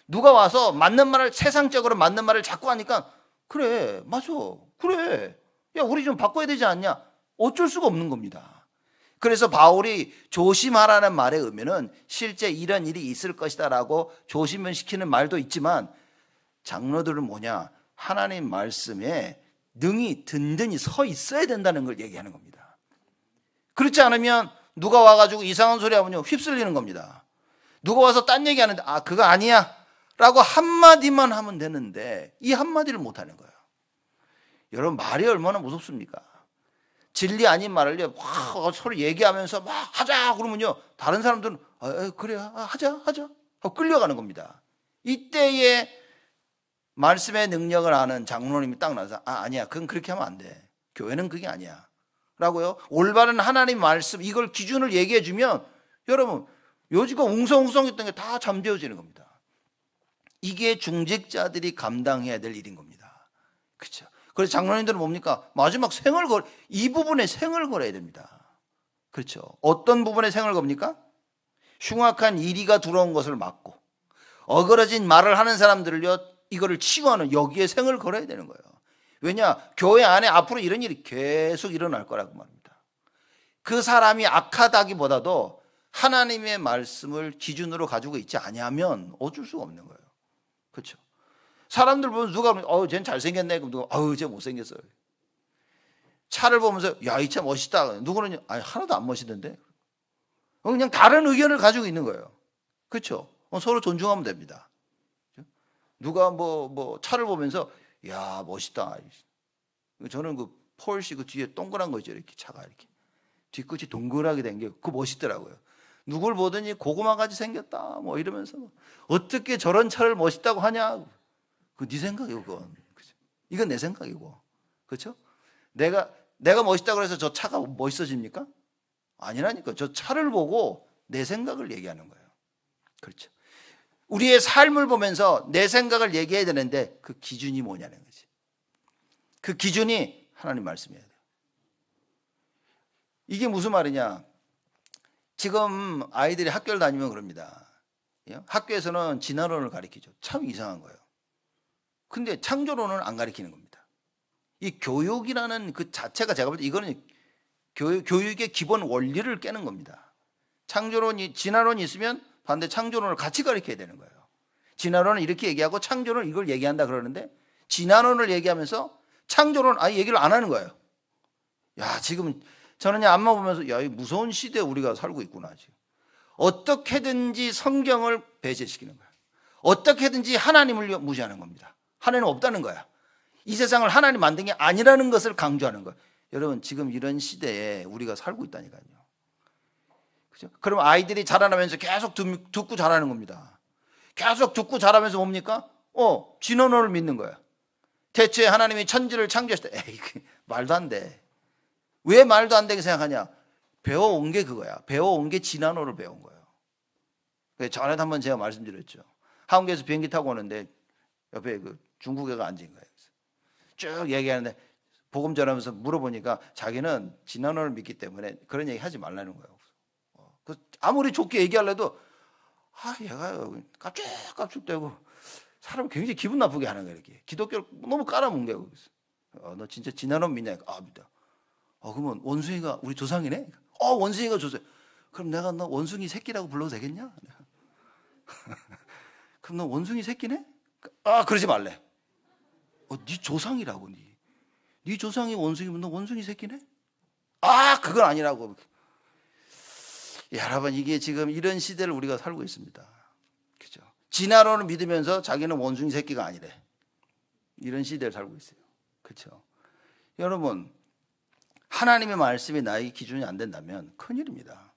누가 와서 맞는 말을, 세상적으로 맞는 말을 자꾸 하니까 그래, 맞아, 그래, 야, 우리 좀 바꿔야 되지 않냐? 어쩔 수가 없는 겁니다. 그래서 바울이 조심하라는 말의 의미는 실제 이런 일이 있을 것이다 라고 조심을 시키는 말도 있지만, 장로들은 뭐냐? 하나님 말씀에 능히 든든히 서 있어야 된다는 걸 얘기하는 겁니다. 그렇지 않으면 누가 와가지고 이상한 소리 하면 휩쓸리는 겁니다. 누가 와서 딴 얘기하는데 그거 아니야 라고 한마디만 하면 되는데 이 한마디를 못하는 거예요. 여러분, 말이 얼마나 무섭습니까? 진리 아닌 말을 막 서로 얘기하면서 막 하자 그러면요, 다른 사람들은 그래, 하자 하고 끌려가는 겁니다. 이때에 말씀의 능력을 아는 장로님이 딱 나와서 아니야, 그건 그렇게 하면 안 돼, 교회는 그게 아니야 라고요, 올바른 하나님 말씀 이걸 기준을 얘기해 주면 여러분 요지가 웅성웅성했던 게 다 잠재워지는 겁니다. 이게 중직자들이 감당해야 될 일인 겁니다. 그렇죠? 그래서 장로님들은 뭡니까? 마지막 이 부분에 생을 걸어야 됩니다. 그렇죠? 어떤 부분에 생을 겁니까? 흉악한 이리가 들어온 것을 막고 어그러진 말을 하는 사람들을요, 이거를 치유하는, 여기에 생을 걸어야 되는 거예요. 왜냐? 교회 안에 앞으로 이런 일이 계속 일어날 거라고 말합니다. 그 사람이 악하다기보다도 하나님의 말씀을 기준으로 가지고 있지 아니하면 어쩔 수가 없는 거예요. 그렇죠? 사람들 보면 누가 그러면 쟤는 잘생겼네, 그럼 누가 쟤 못생겼어요. 차를 보면서 야, 이 차 멋있다, 누구는 하나도 안 멋있던데. 그냥 다른 의견을 가지고 있는 거예요. 그렇죠? 서로 존중하면 됩니다. 누가 차를 보면서 야, 멋있다, 저는 그 폴시 그 뒤에 동그란 거 있죠, 이렇게 차가 이렇게 뒤끝이 동그랗게 된 게 그거 멋있더라고요. 누굴 보더니 고구마같이 생겼다 이러면서 어떻게 저런 차를 멋있다고 하냐. 그 네 생각이고, 그건. 그죠? 이건 내 생각이고. 그렇죠? 내가 멋있다고 해서 저 차가 멋있어집니까? 아니라니까. 저 차를 보고 내 생각을 얘기하는 거예요. 그렇죠? 우리의 삶을 보면서 내 생각을 얘기해야 되는데 그 기준이 뭐냐는 거지. 그 기준이 하나님 말씀이어야 돼요. 이게 무슨 말이냐? 지금 아이들이 학교를 다니면 그럽니다. 학교에서는 진화론을 가르치죠. 참 이상한 거예요. 근데 창조론은 안 가르치는 겁니다. 이 교육이라는 그 자체가 제가 볼 때 이거는 교육의 기본 원리를 깨는 겁니다. 창조론이, 진화론이 있으면 반대 창조론을 같이 가르쳐야 되는 거예요. 진화론은 이렇게 얘기하고 창조론은 이걸 얘기한다 그러는데 진화론을 얘기하면서 창조론 아예 얘기를 안 하는 거예요. 야, 지금 저는 앞만 보면서 야, 이 무서운 시대에 우리가 살고 있구나. 지금 어떻게든지 성경을 배제시키는 거예요. 어떻게든지 하나님을 무시하는 겁니다. 하나님 없다는 거야. 이 세상을 하나님 만든 게 아니라는 것을 강조하는 거예요. 여러분, 지금 이런 시대에 우리가 살고 있다니까요. 그죠? 그럼 아이들이 자라나면서 계속 듣고 자라는 겁니다. 계속 듣고 자라면서 뭡니까? 진화론을 믿는 거야. 대체 하나님이 천지를 창조했을 때, 에이, 말도 안 돼. 왜 말도 안 되게 생각하냐? 배워온 게 그거야. 배워온 게 진화론을 배운 거예요. 전에도 한번 제가 말씀드렸죠. 한국에서 비행기 타고 오는데 옆에 그 중국 애가 앉은 거예요. 쭉 얘기하는데 복음 전하면서 물어보니까 자기는 진화론을 믿기 때문에 그런 얘기 하지 말라는 거예요. 아무리 좋게 얘기하려도 얘가 깝죽깝죽대고 사람을 굉장히 기분 나쁘게 하는 거예요. 이렇게 기독교를 너무 깔아먹는 거예요. 너 진짜 진화론 믿냐? 믿어. 그러면 원숭이가 우리 조상이네? 원숭이가 조상. 그럼 내가 너 원숭이 새끼라고 불러도 되겠냐? 그럼 너 원숭이 새끼네? 그러지 말래. 네 조상이라고. 네 조상이 원숭이면 너 원숭이 새끼네? 그건 아니라고. 여러분, 이게 지금 이런 시대를 우리가 살고 있습니다. 그죠? 진화론을 믿으면서 자기는 원숭이 새끼가 아니래. 이런 시대를 살고 있어요. 그렇죠? 여러분, 하나님의 말씀이 나의 기준이 안 된다면 큰일입니다.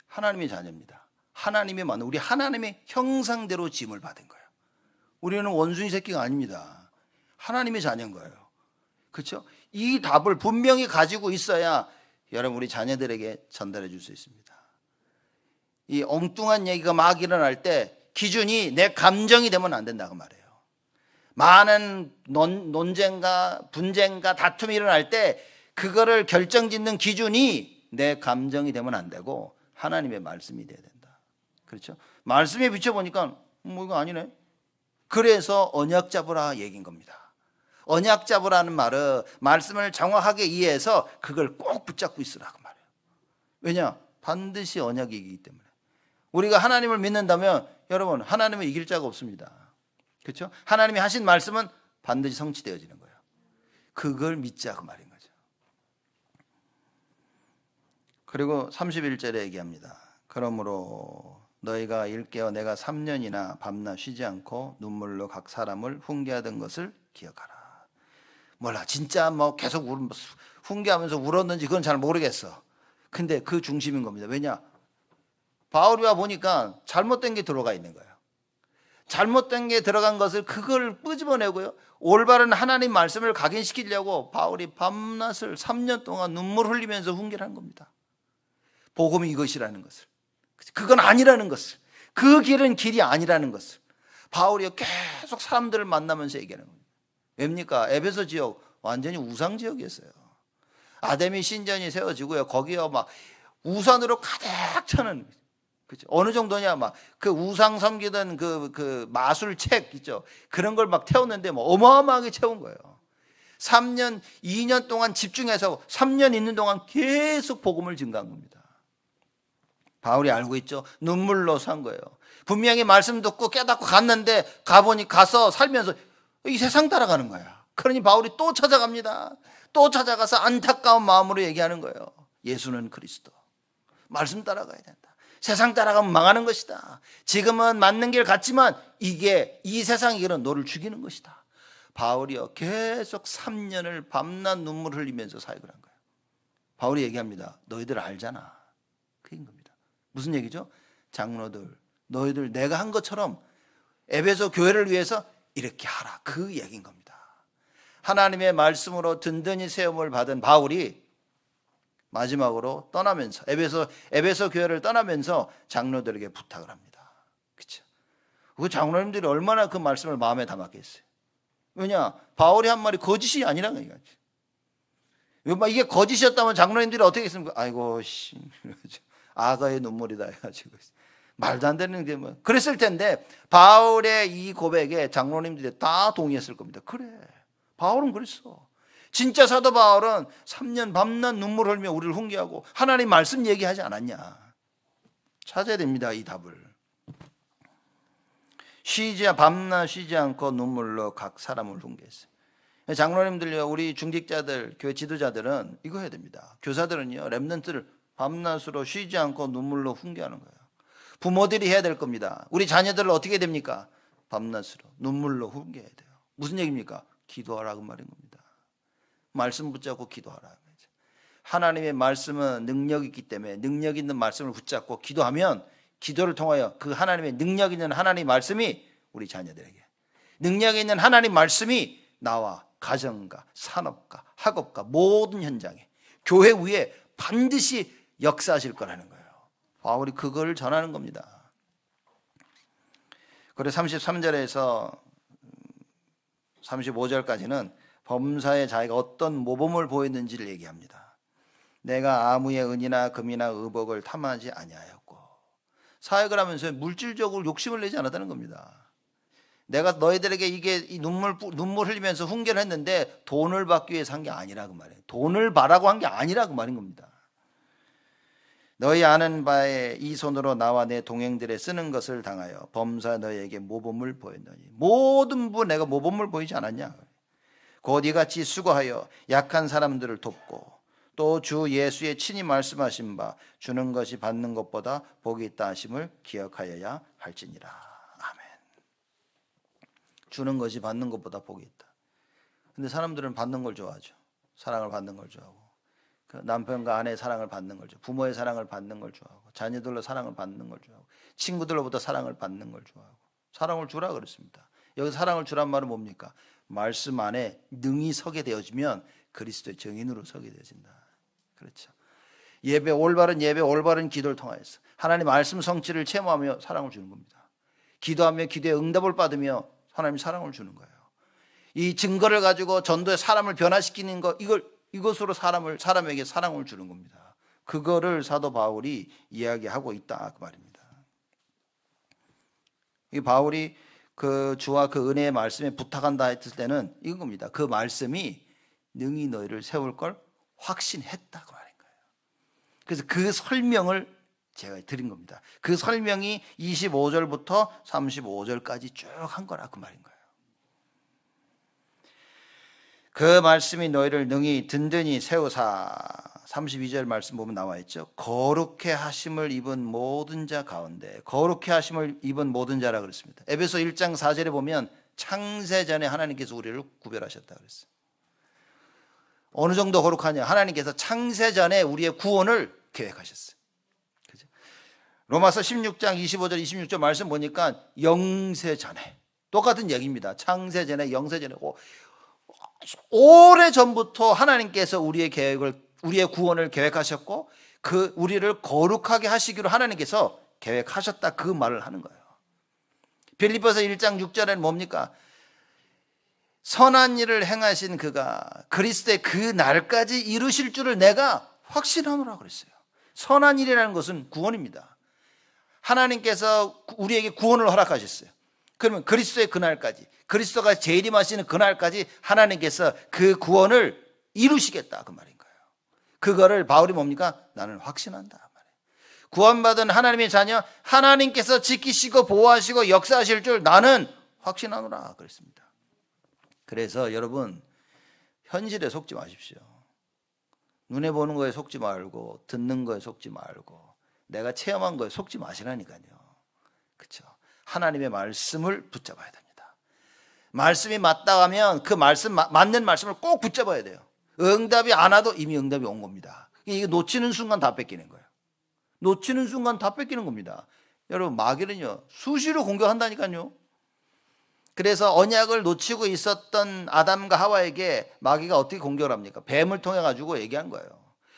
하나님의 자녀입니다. 우리 하나님의 형상대로 지음을 받은 거예요. 우리는 원숭이 새끼가 아닙니다. 하나님의 자녀인 거예요. 그렇죠? 이 답을 분명히 가지고 있어야 여러분 우리 자녀들에게 전달해 줄 수 있습니다. 이 엉뚱한 얘기가 막 일어날 때 기준이 내 감정이 되면 안 된다고 말해요. 많은 논쟁과 분쟁과 다툼이 일어날 때 그거를 결정짓는 기준이 내 감정이 되면 안 되고 하나님의 말씀이 돼야 된다. 그렇죠? 말씀에 비춰보니까 이거 아니네. 그래서 언약 잡으라 얘기인 겁니다. 언약 잡으라는 말은 말씀을 정확하게 이해해서 그걸 꼭 붙잡고 있으라고 말해요. 왜냐? 반드시 언약이기 때문에. 우리가 하나님을 믿는다면 여러분, 하나님을 이길 자가 없습니다. 그렇죠? 하나님이 하신 말씀은 반드시 성취되어지는 거예요. 그걸 믿자 그 말인 거죠. 그리고 31절에 얘기합니다. 그러므로 너희가 일깨어 내가 3년이나 밤낮 쉬지 않고 눈물로 각 사람을 훈계하던 것을 기억하라. 몰라, 진짜 계속 훈계하면서 울었는지 그건 잘 모르겠어. 근데 그 중심인 겁니다. 왜냐? 바울이 와 보니까 잘못된 게 들어가 있는 거예요. 잘못된 게 들어간 것을 그걸 끄집어내고요, 올바른 하나님 말씀을 각인시키려고 바울이 밤낮을 3년 동안 눈물 흘리면서 훈계를 한 겁니다. 복음이 이것이라는 것을, 그건 아니라는 것을, 그 길은 길이 아니라는 것을 바울이 계속 사람들을 만나면서 얘기하는 겁니다. 왜입니까? 에베소 지역 완전히 우상 지역이었어요. 아데미 신전이 세워지고요, 거기에 막 우산으로 가득 차는, 그렇죠? 어느 정도냐, 막 그 우상 섬기던 그 마술책 있죠, 그런 걸 막 태웠는데 어마어마하게 채운 거예요. 3년, 2년 동안 집중해서 3년 있는 동안 계속 복음을 증가한 겁니다. 바울이 알고 있죠. 눈물로 산 거예요. 분명히 말씀 듣고 깨닫고 갔는데 가서 살면서 이 세상 따라가는 거야. 그러니 바울이 또 찾아갑니다. 또 찾아가서 안타까운 마음으로 얘기하는 거예요. 예수는 그리스도. 말씀 따라가야 된다. 세상 따라가면 망하는 것이다. 지금은 맞는 길 같지만 이 세상의 길은 너를 죽이는 것이다. 바울이요, 계속 3년을 밤낮 눈물 흘리면서 사역을 한 거예요. 바울이 얘기합니다. 너희들 알잖아. 그인 겁니다. 무슨 얘기죠? 장로들, 너희들 내가 한 것처럼 에베소 교회를 위해서 이렇게 하라. 그 얘기인 겁니다. 하나님의 말씀으로 든든히 세움을 받은 바울이 마지막으로 떠나면서 에베소 교회를 떠나면서 장로들에게 부탁을 합니다. 그렇죠? 그 장로님들이 얼마나 그 말씀을 마음에 담았겠어요. 왜냐? 바울이 한 말이 거짓이 아니라는 얘기죠. 이게 거짓이었다면 장로님들이 어떻게 했습니까? 아이고, 악어의 눈물이다 해가지고 말도 안 되는 게 뭐 그랬을 텐데 바울의 이 고백에 장로님들이 다 동의했을 겁니다. 그래, 바울은 그랬어. 진짜 사도 바울은 3년 밤낮 눈물 흘리며 우리를 훈계하고 하나님 말씀 얘기하지 않았냐. 찾아야 됩니다, 이 답을. 밤낮 쉬지 않고 눈물로 각 사람을 훈계했어요. 장로님들요, 우리 중직자들, 교회 지도자들은 이거 해야 됩니다. 교사들은요, 렘넌트를 밤낮으로 쉬지 않고 눈물로 훈계하는 거예요. 부모들이 해야 될 겁니다. 우리 자녀들을 어떻게 해야 됩니까? 밤낮으로 눈물로 훈계해야 돼요. 무슨 얘기입니까? 기도하라고 말인 겁니다. 말씀 붙잡고 기도하라. 하나님의 말씀은 능력이 있기 때문에 능력 있는 말씀을 붙잡고 기도하면 기도를 통하여 그 하나님의 능력 있는 하나님 말씀이 우리 자녀들에게, 능력 있는 하나님 말씀이 나와 가정과 산업과 학업과 모든 현장에, 교회 위에 반드시 역사하실 거라는 거예요. 바울이 그걸 전하는 겁니다. 그래서 33절에서 35절까지는 범사에 자기가 어떤 모범을 보였는지를 얘기합니다. 내가 아무의 은이나 금이나 의복을 탐하지 아니하였고, 사역을 하면서 물질적으로 욕심을 내지 않았다는 겁니다. 내가 너희들에게 이 눈물 흘리면서 훈계를 했는데 돈을 받기 위해서 한 게 아니라 그 말이에요. 돈을 바라고 한 게 아니라 그 말인 겁니다. 너희 아는 바에 이 손으로 나와 내 동행들에 쓰는 것을 당하여 범사 너희에게 모범을 보였노니, 모든 부 내가 모범을 보이지 않았냐. 곧 이같이 수고하여 약한 사람들을 돕고 또 주 예수의 친히 말씀하신 바 주는 것이 받는 것보다 복이 있다 하심을 기억하여야 할지니라. 아멘. 주는 것이 받는 것보다 복이 있다. 근데 사람들은 받는 걸 좋아하죠. 사랑을 받는 걸 좋아하고, 그 남편과 아내의 사랑을 받는 걸 좋아하고, 부모의 사랑을 받는 걸 좋아하고, 자녀들로 사랑을 받는 걸 좋아하고, 친구들로부터 사랑을 받는 걸 좋아하고. 사랑을 주라 그랬습니다. 여기서 사랑을 주란 말은 뭡니까? 말씀 안에 능히 서게 되어지면 그리스도의 증인으로 서게 되어진다. 그렇죠. 예배, 올바른 예배, 올바른 기도를 통하여서 하나님 말씀 성취를 체험하며 사랑을 주는 겁니다. 기도하며 기도의 응답을 받으며 하나님 사랑을 주는 거예요. 이 증거를 가지고 전도의 사람을 변화시키는 것, 이것으로 사람에게 사랑을 주는 겁니다. 그거를 사도 바울이 이야기하고 있다 그 말입니다. 이 바울이 그 주와 그 은혜의 말씀에 부탁한다 했을 때는 이건 겁니다. 그 말씀이 능히 너희를 세울 걸 확신했다고 말인 거예요. 그래서 그 설명을 제가 드린 겁니다. 그 설명이 25절부터 35절까지 쭉 한 거라 그 말인 거예요. 그 말씀이 너희를 능히 든든히 세우사, 32절 말씀 보면 나와 있죠. 거룩해 하심을 입은 모든 자 가운데, 거룩해 하심을 입은 모든 자라 그랬습니다. 에베소 1장 4절에 보면 창세 전에 하나님께서 우리를 구별하셨다 그랬어요. 어느 정도 거룩하냐? 하나님께서 창세 전에 우리의 구원을 계획하셨어요. 그죠? 로마서 16장 25절 26절 말씀 보니까 영세 전에, 똑같은 얘기입니다. 창세 전에, 영세 전에, 오래 전부터 하나님께서 우리의 구원을 계획하셨고, 그 우리를 거룩하게 하시기로 하나님께서 계획하셨다 그 말을 하는 거예요. 빌립보서 1장 6절에는 뭡니까? 선한 일을 행하신 그가 그리스도의 그 날까지 이루실 줄을 내가 확신하노라 그랬어요. 선한 일이라는 것은 구원입니다. 하나님께서 우리에게 구원을 허락하셨어요. 그러면 그리스도의 그날까지, 그리스도가 재림하시는 그날까지 하나님께서 그 구원을 이루시겠다 그 말인 거예요. 그거를 바울이 뭡니까? 나는 확신한다 말이에요. 구원받은 하나님의 자녀, 하나님께서 지키시고 보호하시고 역사하실 줄 나는 확신하노라 그랬습니다. 그래서 여러분, 현실에 속지 마십시오. 눈에 보는 거에 속지 말고, 듣는 거에 속지 말고, 내가 체험한 거에 속지 마시라니까요. 그렇죠? 하나님의 말씀을 붙잡아야 됩니다. 말씀이 맞다 하면 그 말씀, 맞는 말씀을 꼭 붙잡아야 돼요. 응답이 안 와도 이미 응답이 온 겁니다. 이게 놓치는 순간 다 뺏기는 거예요. 놓치는 순간 다 뺏기는 겁니다. 여러분, 마귀는요, 수시로 공격한다니까요. 그래서 언약을 놓치고 있었던 아담과 하와에게 마귀가 어떻게 공격을 합니까? 뱀을 통해 가지고 얘기한 거예요.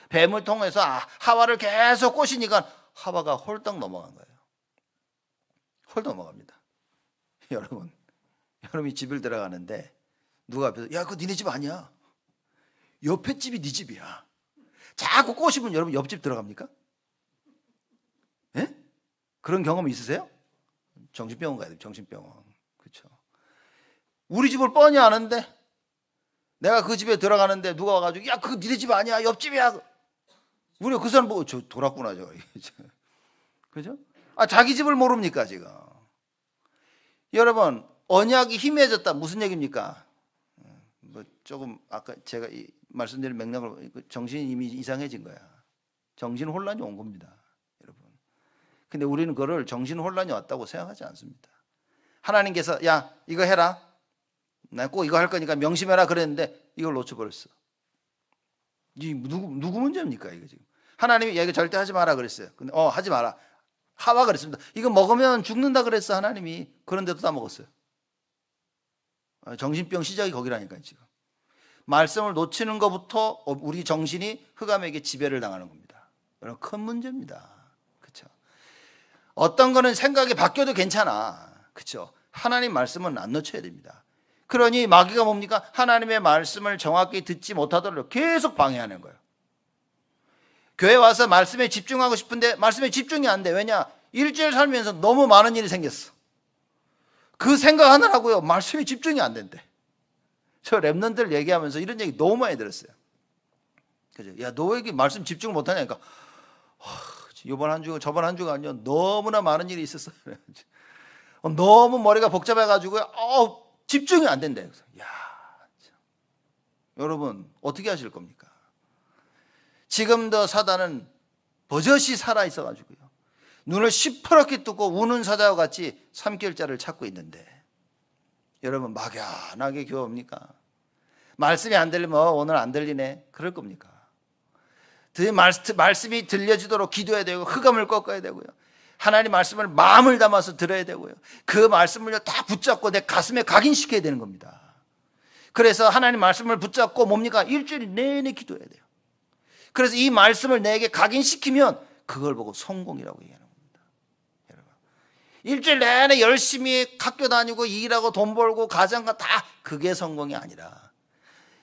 뱀을 통해서 하와를 계속 꼬시니까 하와가 홀딱 넘어간 거예요. 홀딱 넘어갑니다. 여러분이 집을 들어가는데 누가 앞에서 야, 그거 니네 집 아니야. 옆에 집이 네 집이야. 자꾸 꼬시면 여러분 옆집 들어갑니까? 그런 경험 있으세요? 정신병원 가야 돼요. 정신병원. 그렇죠. 우리 집을 뻔히 아는데 내가 그 집에 들어가는데 누가 와가지고 야 그거 니네 집 아니야 옆집이야. 우리가 그 사람 보고 저 돌았구나 저. 그죠? 아 자기 집을 모릅니까 지금. 여러분 언약이 희미해졌다 무슨 얘기입니까? 뭐 조금 아까 제가 말씀드린 맥락을 정신이 이미 이상해진 거야. 정신 혼란이 온 겁니다. 여러분. 근데 우리는 그거를 정신 혼란이 왔다고 생각하지 않습니다. 하나님께서 야 이거 해라. 나 꼭 이거 할 거니까 명심해라 그랬는데 이걸 놓쳐버렸어. 이 누구 문제입니까 이거 지금? 하나님이 야 이거 절대 하지 마라 그랬어요. 근데 하지 마라. 하와 그랬습니다. 이거 먹으면 죽는다 그랬어 하나님이. 그런데도 다 먹었어요. 정신병 시작이 거기라니까요 지금. 말씀을 놓치는 것부터 우리 정신이 흑암에게 지배를 당하는 겁니다. 여러분 큰 문제입니다. 그렇죠? 어떤 거는 생각이 바뀌어도 괜찮아. 그렇죠? 하나님 말씀은 안 놓쳐야 됩니다. 그러니 마귀가 뭡니까? 하나님의 말씀을 정확히 듣지 못하도록 계속 방해하는 거예요. 교회 와서 말씀에 집중하고 싶은데 말씀에 집중이 안 돼. 왜냐? 일주일 살면서 너무 많은 일이 생겼어. 그 생각하느라고요. 말씀에 집중이 안 된대. 저 랩런들 얘기하면서 이런 얘기 너무 많이 들었어요. 그죠? 야, 너 왜 이렇게 말씀 집중을 못하냐니까. 이번 한 주가 저번 한 주가 아니요. 너무나 많은 일이 있었어. 너무 머리가 복잡해가지고요. 집중이 안 된대. 야, 여러분 어떻게 하실 겁니까? 지금도 사단은 버젓이 살아 있어가지고요. 눈을 시퍼렇게 뜨고 우는 사자와 같이 삼킬 자를 찾고 있는데 여러분 막연하게 교회입니까? 말씀이 안 들리면 오늘 안 들리네 그럴 겁니까? 말씀이 들려지도록 기도해야 되고 흑암을 꺾어야 되고요. 하나님 말씀을 마음을 담아서 들어야 되고요. 그 말씀을 다 붙잡고 내 가슴에 각인시켜야 되는 겁니다. 그래서 하나님 말씀을 붙잡고 뭡니까? 일주일 내내 기도해야 돼요. 그래서 이 말씀을 내게 각인시키면 그걸 보고 성공이라고 얘기하는 겁니다. 여러분. 일주일 내내 열심히 학교 다니고 일하고 돈 벌고 가정과 다 그게 성공이 아니라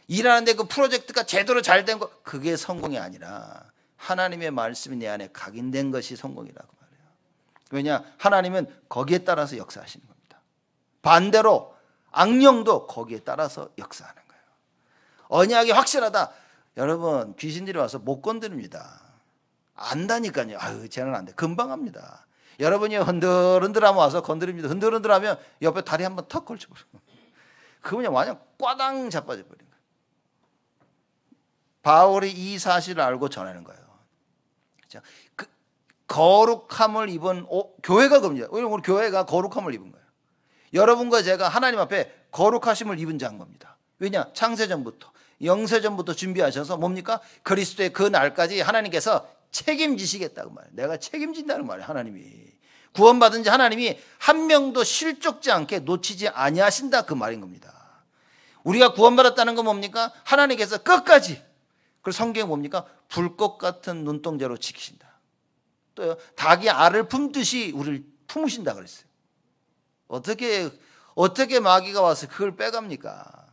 일하는데 그 프로젝트가 제대로 잘 된 거 그게 성공이 아니라 하나님의 말씀이 내 안에 각인된 것이 성공이라고 말해요. 왜냐? 하나님은 거기에 따라서 역사하시는 겁니다. 반대로 악령도 거기에 따라서 역사하는 거예요. 언약이 확실하다. 여러분 귀신들이 와서 못 건드립니다. 안다니까요. 아유 쟤는 안 돼. 금방 합니다. 여러분이 흔들흔들하면 와서 건드립니다. 흔들흔들하면 옆에 다리 한번 턱 걸쳐버려요. 그분이 완전 꽈당 자빠져 버린 거예요. 바울이 이 사실을 알고 전하는 거예요. 그 거룩함을 입은 교회가 그럽니다. 왜냐면 우리 교회가 거룩함을 입은 거예요. 여러분과 제가 하나님 앞에 거룩하심을 입은 자인 겁니다. 왜냐? 창세전부터 영세전부터 준비하셔서 뭡니까? 그리스도의 그 날까지 하나님께서 책임지시겠다고 말해요. 내가 책임진다는 말이에요. 하나님이 구원받은 자 하나님이 한 명도 실족지 않게 놓치지 아니하신다 그 말인 겁니다. 우리가 구원받았다는 건 뭡니까? 하나님께서 끝까지 그 성경에 뭡니까? 불꽃 같은 눈동자로 지키신다. 또요 닭이 알을 품듯이 우리를 품으신다 그랬어요. 어떻게 마귀가 와서 그걸 빼갑니까?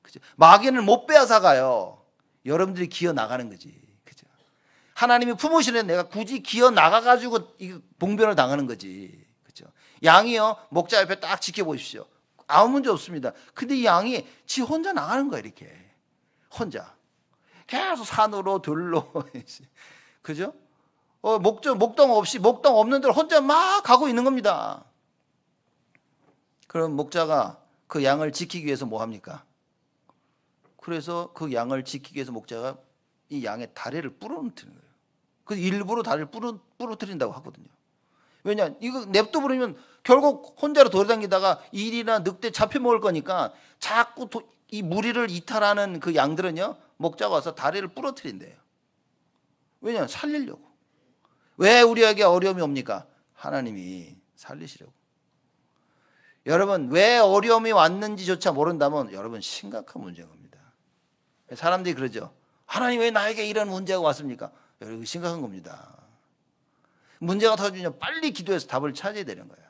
그죠? 마귀는 못 빼앗아가요. 여러분들이 기어 나가는 거지. 그죠? 하나님이 품으시는 내가 굳이 기어 나가가지고 이 봉변을 당하는 거지. 그죠? 양이요 목자 옆에 딱 지켜보십시오. 아무 문제 없습니다. 근데 이 양이 지 혼자 나가는 거야 이렇게 혼자 계속 산으로 들로 그죠? 목동 없는 데로 혼자 막 가고 있는 겁니다. 그럼 목자가 그 양을 지키기 위해서 뭐 합니까? 그래서 그 양을 지키기 위해서 목자가 이 양의 다리를 부러뜨리는 거예요. 그래서 일부러 다리를 부러뜨린다고 하거든요. 왜냐? 이거 냅둬 버리면 결국 혼자로 돌아다니다가 일이나 늑대 잡혀 먹을 거니까 자꾸 이 무리를 이탈하는 그 양들은요 목자가 와서 다리를 부러뜨린대요. 왜냐? 살리려고. 왜 우리에게 어려움이 옵니까? 하나님이 살리시려고. 여러분 왜 어려움이 왔는지조차 모른다면 여러분 심각한 문제인 겁니다. 사람들이 그러죠. 하나님 왜 나에게 이런 문제가 왔습니까? 여러분 심각한 겁니다. 문제가 터지면 빨리 기도해서 답을 찾아야 되는 거예요.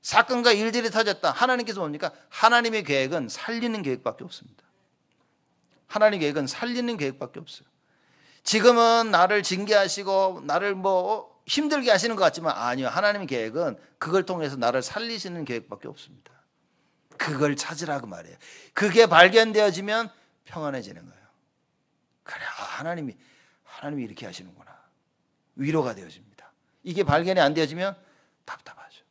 사건과 일들이 터졌다. 하나님께서 뭡니까? 하나님의 계획은 살리는 계획밖에 없습니다. 하나님의 계획은 살리는 계획밖에 없어요. 지금은 나를 징계하시고 나를 힘들게 하시는 것 같지만 아니요. 하나님의 계획은 그걸 통해서 나를 살리시는 계획밖에 없습니다. 그걸 찾으라고 말이에요. 그게 발견되어지면 평안해지는 거예요. 그래, 하나님이 이렇게 하시는구나. 위로가 되어집니다. 이게 발견이 안 되어지면 답답하죠.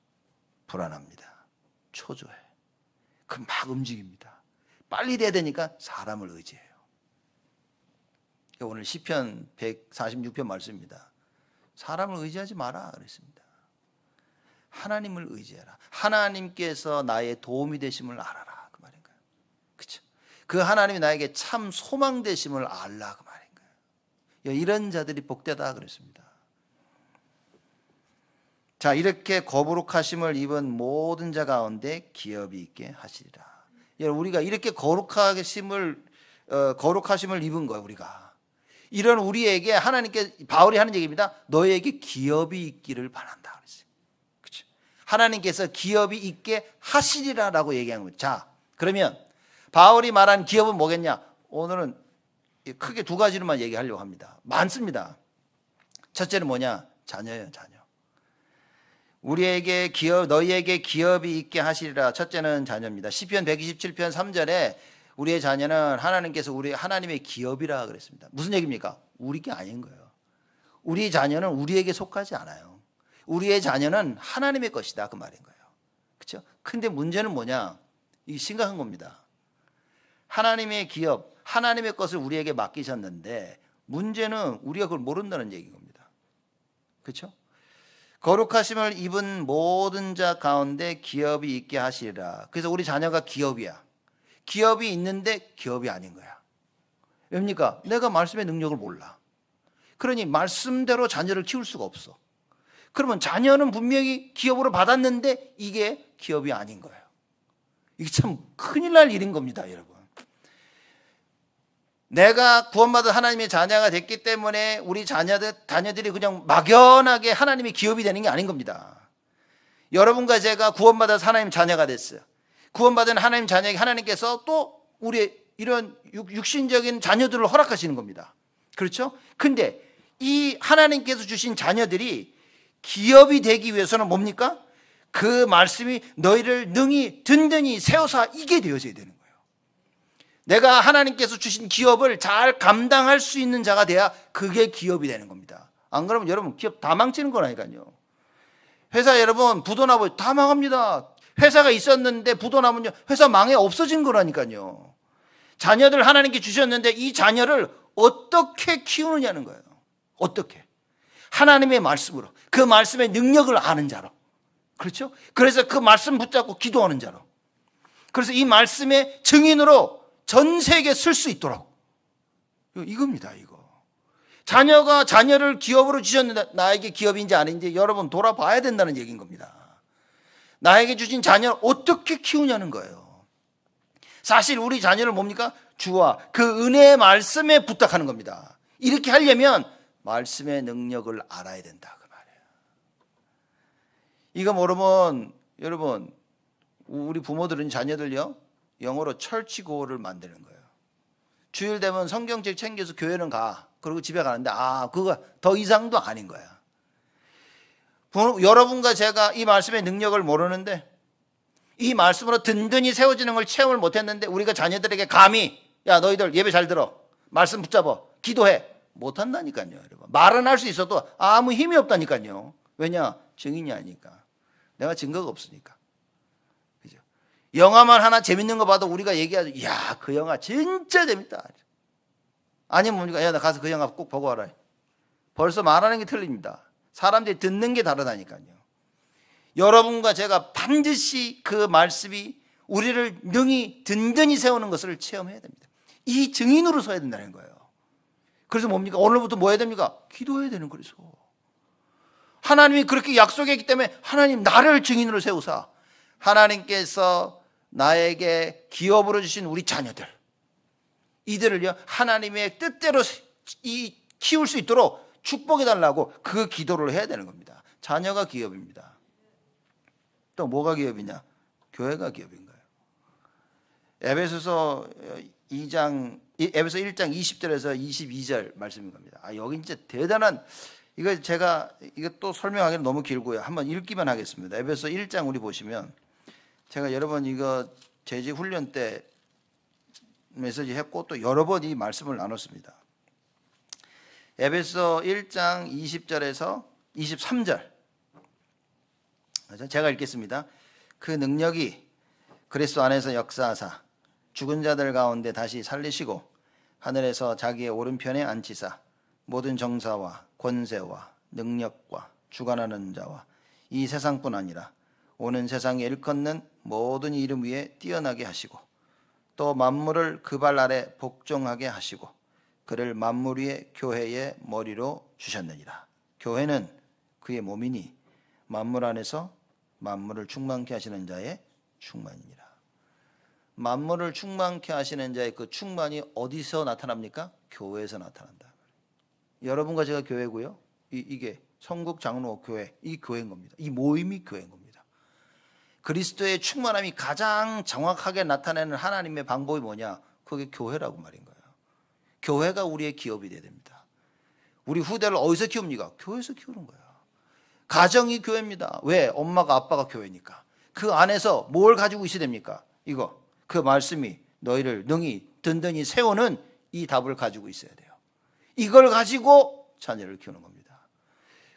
불안합니다. 초조해. 그 막 움직입니다. 빨리 돼야 되니까 사람을 의지해요. 오늘 시편 146편 말씀입니다. 사람을 의지하지 마라 그랬습니다. 하나님을 의지해라. 하나님께서 나의 도움이 되심을 알아라 그 말인가요? 그렇죠? 그 하나님이 나에게 참 소망 되심을 알라 그 말인가요? 이런 자들이 복되다 그랬습니다. 자, 이렇게 거룩하심을 입은 모든 자 가운데 기업이 있게 하시리라. 우리가 이렇게 거룩하심을 입은 거예요. 우리가 이런 우리에게 하나님께 바울이 하는 얘기입니다. 너에게 기업이 있기를 바란다 그랬어요. 그렇죠? 하나님께서 기업이 있게 하시리라라고 얘기한 겁니다. 자, 그러면 바울이 말한 기업은 뭐겠냐? 오늘은 크게 두 가지로만 얘기하려고 합니다. 많습니다. 첫째는 뭐냐? 자녀예요, 자녀. 우리에게 너희에게 기업이 있게 하시리라. 첫째는 자녀입니다. 시편 127편 3절에 우리의 자녀는 하나님께서 하나님의 기업이라 그랬습니다. 무슨 얘기입니까? 우리 게 아닌 거예요. 우리 자녀는 우리에게 속하지 않아요. 우리의 자녀는 하나님의 것이다 그 말인 거예요. 그렇죠? 근데 문제는 뭐냐? 이게 심각한 겁니다. 하나님의 기업, 하나님의 것을 우리에게 맡기셨는데 문제는 우리가 그걸 모른다는 얘기인 겁니다. 그렇죠? 거룩하심을 입은 모든 자 가운데 기업이 있게 하시리라. 그래서 우리 자녀가 기업이야. 기업이 있는데 기업이 아닌 거야. 왜입니까? 내가 말씀의 능력을 몰라. 그러니 말씀대로 자녀를 키울 수가 없어. 그러면 자녀는 분명히 기업으로 받았는데 이게 기업이 아닌 거예요. 이게 참 큰일 날 일인 겁니다, 여러분. 내가 구원받은 하나님의 자녀가 됐기 때문에 우리 자녀들이 그냥 막연하게 하나님의 기업이 되는 게 아닌 겁니다. 여러분과 제가 구원받아서 하나님 자녀가 됐어요. 구원받은 하나님 자녀에게 하나님께서 또 우리의 이런 육신적인 자녀들을 허락하시는 겁니다. 그렇죠? 근데 이 하나님께서 주신 자녀들이 기업이 되기 위해서는 뭡니까? 그 말씀이 너희를 능히 든든히 세워서 이게 되어져야 되는 거예요. 내가 하나님께서 주신 기업을 잘 감당할 수 있는 자가 돼야 그게 기업이 되는 겁니다. 안 그러면 여러분 기업 다 망치는 거라니까요. 회사 여러분 부도 나고 다 망합니다. 회사가 있었는데 부도 나면요 회사 망해 없어진 거라니까요. 자녀들 하나님께 주셨는데 이 자녀를 어떻게 키우느냐는 거예요. 어떻게? 하나님의 말씀으로, 그 말씀의 능력을 아는 자로. 그렇죠? 그래서 그 말씀 붙잡고 기도하는 자로. 그래서 이 말씀의 증인으로 전 세계에 쓸 수 있도록. 이겁니다, 이거. 자녀를 기업으로 주셨는데 나에게 기업인지 아닌지 여러분 돌아봐야 된다는 얘기인 겁니다. 나에게 주신 자녀를 어떻게 키우냐는 거예요. 사실 우리 자녀를 뭡니까? 주와 그 은혜의 말씀에 부탁하는 겁니다. 이렇게 하려면 말씀의 능력을 알아야 된다 그 말이에요. 이거 모르면 여러분 우리 부모들은 자녀들요 영어로 철치고를 만드는 거예요. 주일 되면 성경책 챙겨서 교회는 가. 그리고 집에 가는데 그거 더 이상도 아닌 거야. 여러분과 제가 이 말씀의 능력을 모르는데 이 말씀으로 든든히 세워지는 걸 체험을 못했는데 우리가 자녀들에게 감히 야 너희들 예배 잘 들어. 말씀 붙잡아. 기도해. 못한다니까요. 여러분. 말은 할 수 있어도 아무 힘이 없다니까요. 왜냐? 증인이 아니니까. 내가 증거가 없으니까. 그죠? 영화만 하나 재밌는 거 봐도 우리가 얘기하죠. 야, 그 영화 진짜 재밌다. 아니면 뭡니까? 야, 나 가서 그 영화 꼭 보고 와라. 벌써 말하는 게 틀립니다. 사람들이 듣는 게 다르다니까요. 여러분과 제가 반드시 그 말씀이 우리를 능히 든든히 세우는 것을 체험해야 됩니다. 이 증인으로 서야 된다는 거예요. 그래서 뭡니까? 오늘부터 뭐 해야 됩니까? 기도해야 되는 거죠. 하나님이 그렇게 약속했기 때문에 하나님 나를 증인으로 세우사 하나님께서 나에게 기업으로 주신 우리 자녀들 이들을요 하나님의 뜻대로 키울 수 있도록 축복해달라고 그 기도를 해야 되는 겁니다. 자녀가 기업입니다. 또 뭐가 기업이냐? 교회가 기업인 거예요. 에베소서 1장 20절에서 22절 말씀인 겁니다. 여기 진짜 대단한 이거 제가 이거 또 설명하기는 너무 길고요. 한번 읽기만 하겠습니다. 에베소 1장 우리 보시면 제가 여러 번 이거 재직 훈련 때 메시지 했고 또 여러 번 이 말씀을 나눴습니다. 에베소 1장 20절에서 23절 제가 읽겠습니다. 그 능력이 그리스도 안에서 역사하사 죽은 자들 가운데 다시 살리시고 하늘에서 자기의 오른편에 앉히사 모든 정사와 권세와 능력과 주관하는 자와 이 세상뿐 아니라 오는 세상에 일컫는 모든 이름 위에 뛰어나게 하시고 또 만물을 그 발 아래 복종하게 하시고 그를 만물 위의 교회의 머리로 주셨느니라. 교회는 그의 몸이니 만물 안에서 만물을 충만케 하시는 자의 충만이니라. 만물을 충만케 하시는 자의 그 충만이 어디서 나타납니까? 교회에서 나타난다. 여러분과 제가 교회고요. 이게 성국 장로 교회, 이 교회인 겁니다. 이 모임이 교회인 겁니다. 그리스도의 충만함이 가장 정확하게 나타내는 하나님의 방법이 뭐냐? 그게 교회라고 말인 거예요. 교회가 우리의 기업이 돼야 됩니다. 우리 후대를 어디서 키웁니까? 교회에서 키우는 거예요. 가정이 교회입니다. 왜? 엄마가 아빠가 교회니까. 그 안에서 뭘 가지고 있어야 됩니까? 이거. 그 말씀이 너희를 능히 든든히 세우는 이 답을 가지고 있어야 돼요. 이걸 가지고 자녀를 키우는 겁니다.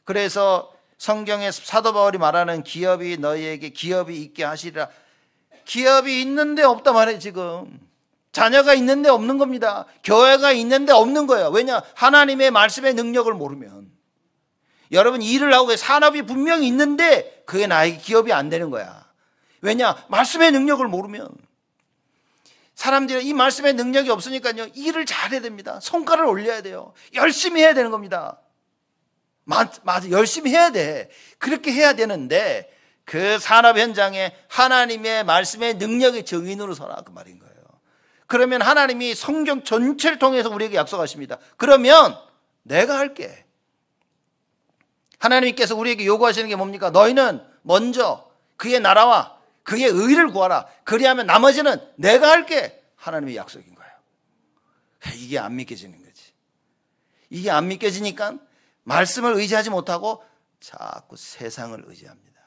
그래서 성경에 사도 바울이 말하는 기업이 너희에게 기업이 있게 하시리라. 기업이 있는데 없단 말이에요. 지금 자녀가 있는데 없는 겁니다. 교회가 있는데 없는 거예요. 왜냐? 하나님의 말씀의 능력을 모르면. 여러분 일을 하고 산업이 분명히 있는데 그게 나에게 기업이 안 되는 거야. 왜냐? 말씀의 능력을 모르면. 사람들이 이 말씀의 능력이 없으니까요, 일을 잘해야 됩니다. 성과를 올려야 돼요. 열심히 해야 되는 겁니다. 맞아, 열심히 해야 돼. 그렇게 해야 되는데 그 산업 현장에 하나님의 말씀의 능력의 증인으로 서라 그 말인 거예요. 그러면 하나님이 성경 전체를 통해서 우리에게 약속하십니다. 그러면 내가 할게. 하나님께서 우리에게 요구하시는 게 뭡니까? 너희는 먼저 그의 나라와 그의 의를 구하라. 그리하면 나머지는 내가 할게. 하나님의 약속인 거예요. 이게 안 믿겨지는 거지. 이게 안 믿겨지니까 말씀을 의지하지 못하고 자꾸 세상을 의지합니다.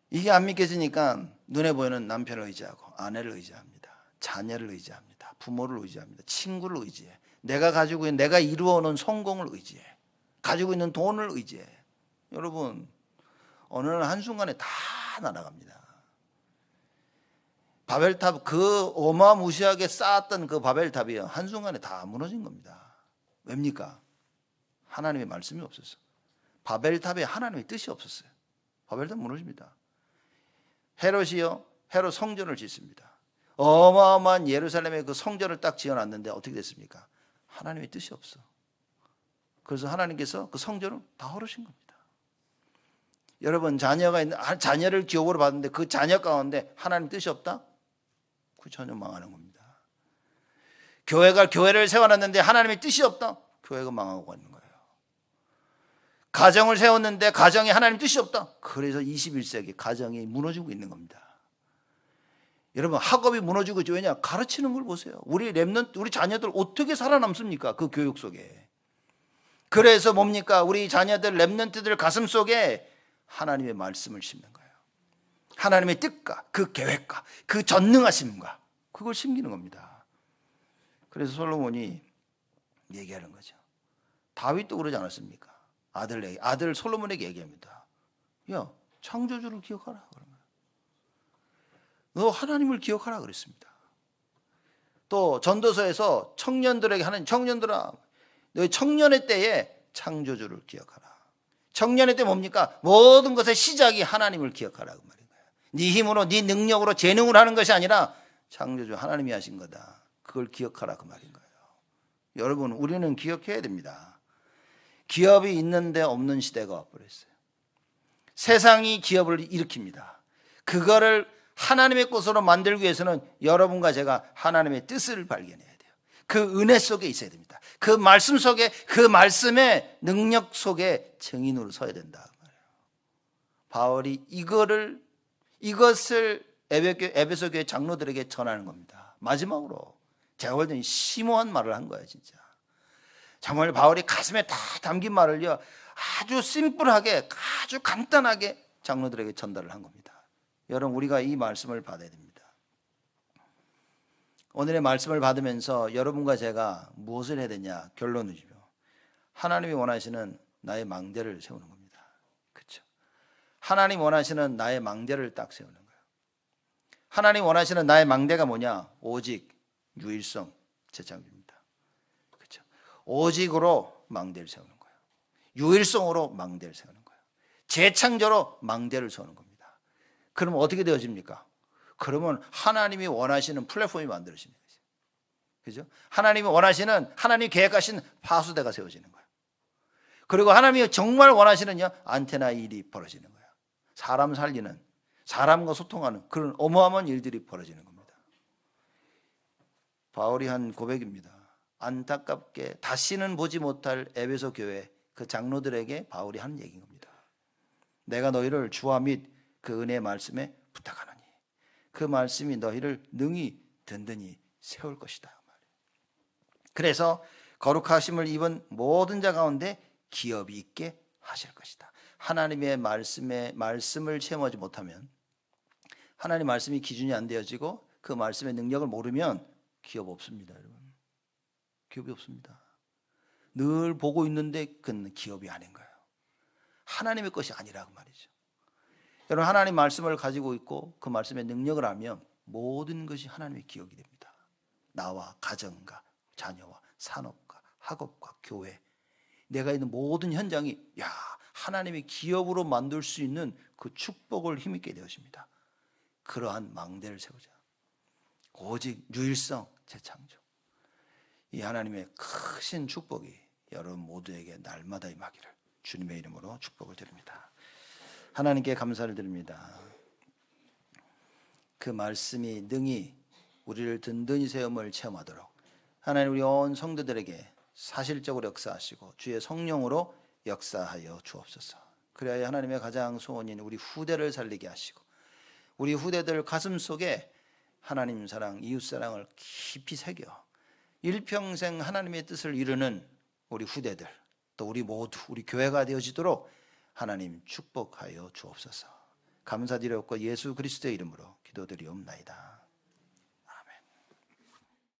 이게 안 믿겨지니까 눈에 보이는 남편을 의지하고 아내를 의지합니다. 자녀를 의지합니다. 부모를 의지합니다. 친구를 의지해. 내가 가지고 있는, 내가 이루어놓은 성공을 의지해. 가지고 있는 돈을 의지해. 여러분 어느 날 한순간에 다 날아갑니다. 바벨탑 그 어마무시하게 쌓았던 그 바벨탑이요 한순간에 다 무너진 겁니다. 왜입니까? 하나님의 말씀이 없었어. 바벨탑에 하나님의 뜻이 없었어요. 바벨탑 무너집니다. 헤롯이요 헤롯 성전을 짓습니다. 어마어마한 예루살렘에 그 성전을 딱 지어놨는데 어떻게 됐습니까? 하나님의 뜻이 없어. 그래서 하나님께서 그 성전을 다 헐으신 겁니다. 여러분 자녀가 있는 자녀를 기업으로 받는데 그 자녀 가운데 하나님 뜻이 없다? 그 전혀 망하는 겁니다. 교회가 교회를 세워놨는데 하나님의 뜻이 없다? 교회가 망하고 있는 거예요. 가정을 세웠는데 가정에 하나님 뜻이 없다? 그래서 21세기 가정이 무너지고 있는 겁니다. 여러분 학업이 무너지고 있죠. 왜냐? 가르치는 걸 보세요. 우리 랩런트, 우리 자녀들 어떻게 살아남습니까? 그 교육 속에. 그래서 뭡니까? 우리 자녀들 랩런트들 가슴 속에 하나님의 말씀을 심는 거예요. 하나님의 뜻과 그 계획과 그 전능하심과 그걸 심기는 겁니다. 그래서 솔로몬이 얘기하는 거죠. 다윗도 그러지 않았습니까? 아들 솔로몬에게 얘기합니다. 야, 창조주를 기억하라. 너 하나님을 기억하라 그랬습니다. 또 전도서에서 청년들에게 하는 청년들아, 너희 청년의 때에 창조주를 기억하라. 청년의 때 뭡니까? 모든 것의 시작이 하나님을 기억하라고 말인 거예요. 네 힘으로, 네 능력으로, 재능으로 하는 것이 아니라 창조주 하나님이 하신 거다. 그걸 기억하라 그 말인 거예요. 여러분, 우리는 기억해야 됩니다. 기업이 있는데 없는 시대가 와버렸어요. 세상이 기업을 일으킵니다. 그거를 하나님의 것으로 만들기 위해서는 여러분과 제가 하나님의 뜻을 발견해야 돼요. 그 은혜 속에 있어야 됩니다. 그 말씀 속에, 그 말씀의 능력 속에 증인으로 서야 된다. 바울이 이것을 에베소 교회 장로들에게 전하는 겁니다. 마지막으로 제가 볼 때는 심오한 말을 한 거예요, 진짜. 정말 바울이 가슴에 다 담긴 말을요, 아주 심플하게, 아주 간단하게 장로들에게 전달을 한 겁니다. 여러분, 우리가 이 말씀을 받아야 됩니다. 오늘의 말씀을 받으면서 여러분과 제가 무엇을 해야 되냐? 결론이죠. 하나님이 원하시는 나의 망대를 세우는 겁니다. 그렇죠? 하나님 원하시는 나의 망대를 딱 세우는 거예요. 하나님 원하시는 나의 망대가 뭐냐? 오직 유일성 재창조입니다. 그렇죠? 오직으로 망대를 세우는 거예요. 유일성으로 망대를 세우는 거예요. 재창조로 망대를 세우는 겁니다. 그럼 어떻게 되어집니까? 그러면 하나님이 원하시는 플랫폼이 만들어지는 거죠. 그죠? 하나님이 원하시는, 하나님이 계획하신 파수대가 세워지는 거예요. 그리고 하나님이 정말 원하시는요, 안테나 일이 벌어지는 거예요. 사람 살리는, 사람과 소통하는 그런 어마어마한 일들이 벌어지는 겁니다. 바울이 한 고백입니다. 안타깝게 다시는 보지 못할 에베소 교회 그 장로들에게 바울이 한 얘기인 겁니다. 내가 너희를 주와 및 그 은혜의 말씀에 부탁하노니 그 말씀이 너희를 능히 든든히 세울 것이다. 그래서 거룩하심을 입은 모든 자 가운데 기업이 있게 하실 것이다. 하나님의 말씀을 체험하지 못하면, 하나님의 말씀이 기준이 안 되어지고 그 말씀의 능력을 모르면 기업 없습니다. 여러분, 기업이 없습니다. 늘 보고 있는데 그건 기업이 아닌 거예요. 하나님의 것이 아니라고 말이죠. 여러분, 하나님 말씀을 가지고 있고 그 말씀의 능력을 알면 모든 것이 하나님의 기업이 됩니다. 나와 가정과 자녀와 산업과 학업과 교회, 내가 있는 모든 현장이 하나님의 기업으로 만들 수 있는 그 축복을 힘있게 되어집니다. 그러한 망대를 세우자. 오직 유일성 재창조. 이 하나님의 크신 축복이 여러분 모두에게 날마다 임하기를 주님의 이름으로 축복을 드립니다. 하나님께 감사를 드립니다. 그 말씀이 능히 우리를 든든히 세움을 체험하도록 하나님 우리 온 성도들에게 사실적으로 역사하시고 주의 성령으로 역사하여 주옵소서. 그래야 하나님의 가장 소원인 우리 후대를 살리게 하시고 우리 후대들 가슴 속에 하나님 사랑, 이웃 사랑을 깊이 새겨 일평생 하나님의 뜻을 이루는 우리 후대들, 또 우리 모두 우리 교회가 되어지도록 하나님 축복하여 주옵소서. 감사드렸고 예수 그리스도의 이름으로 기도드리옵나이다.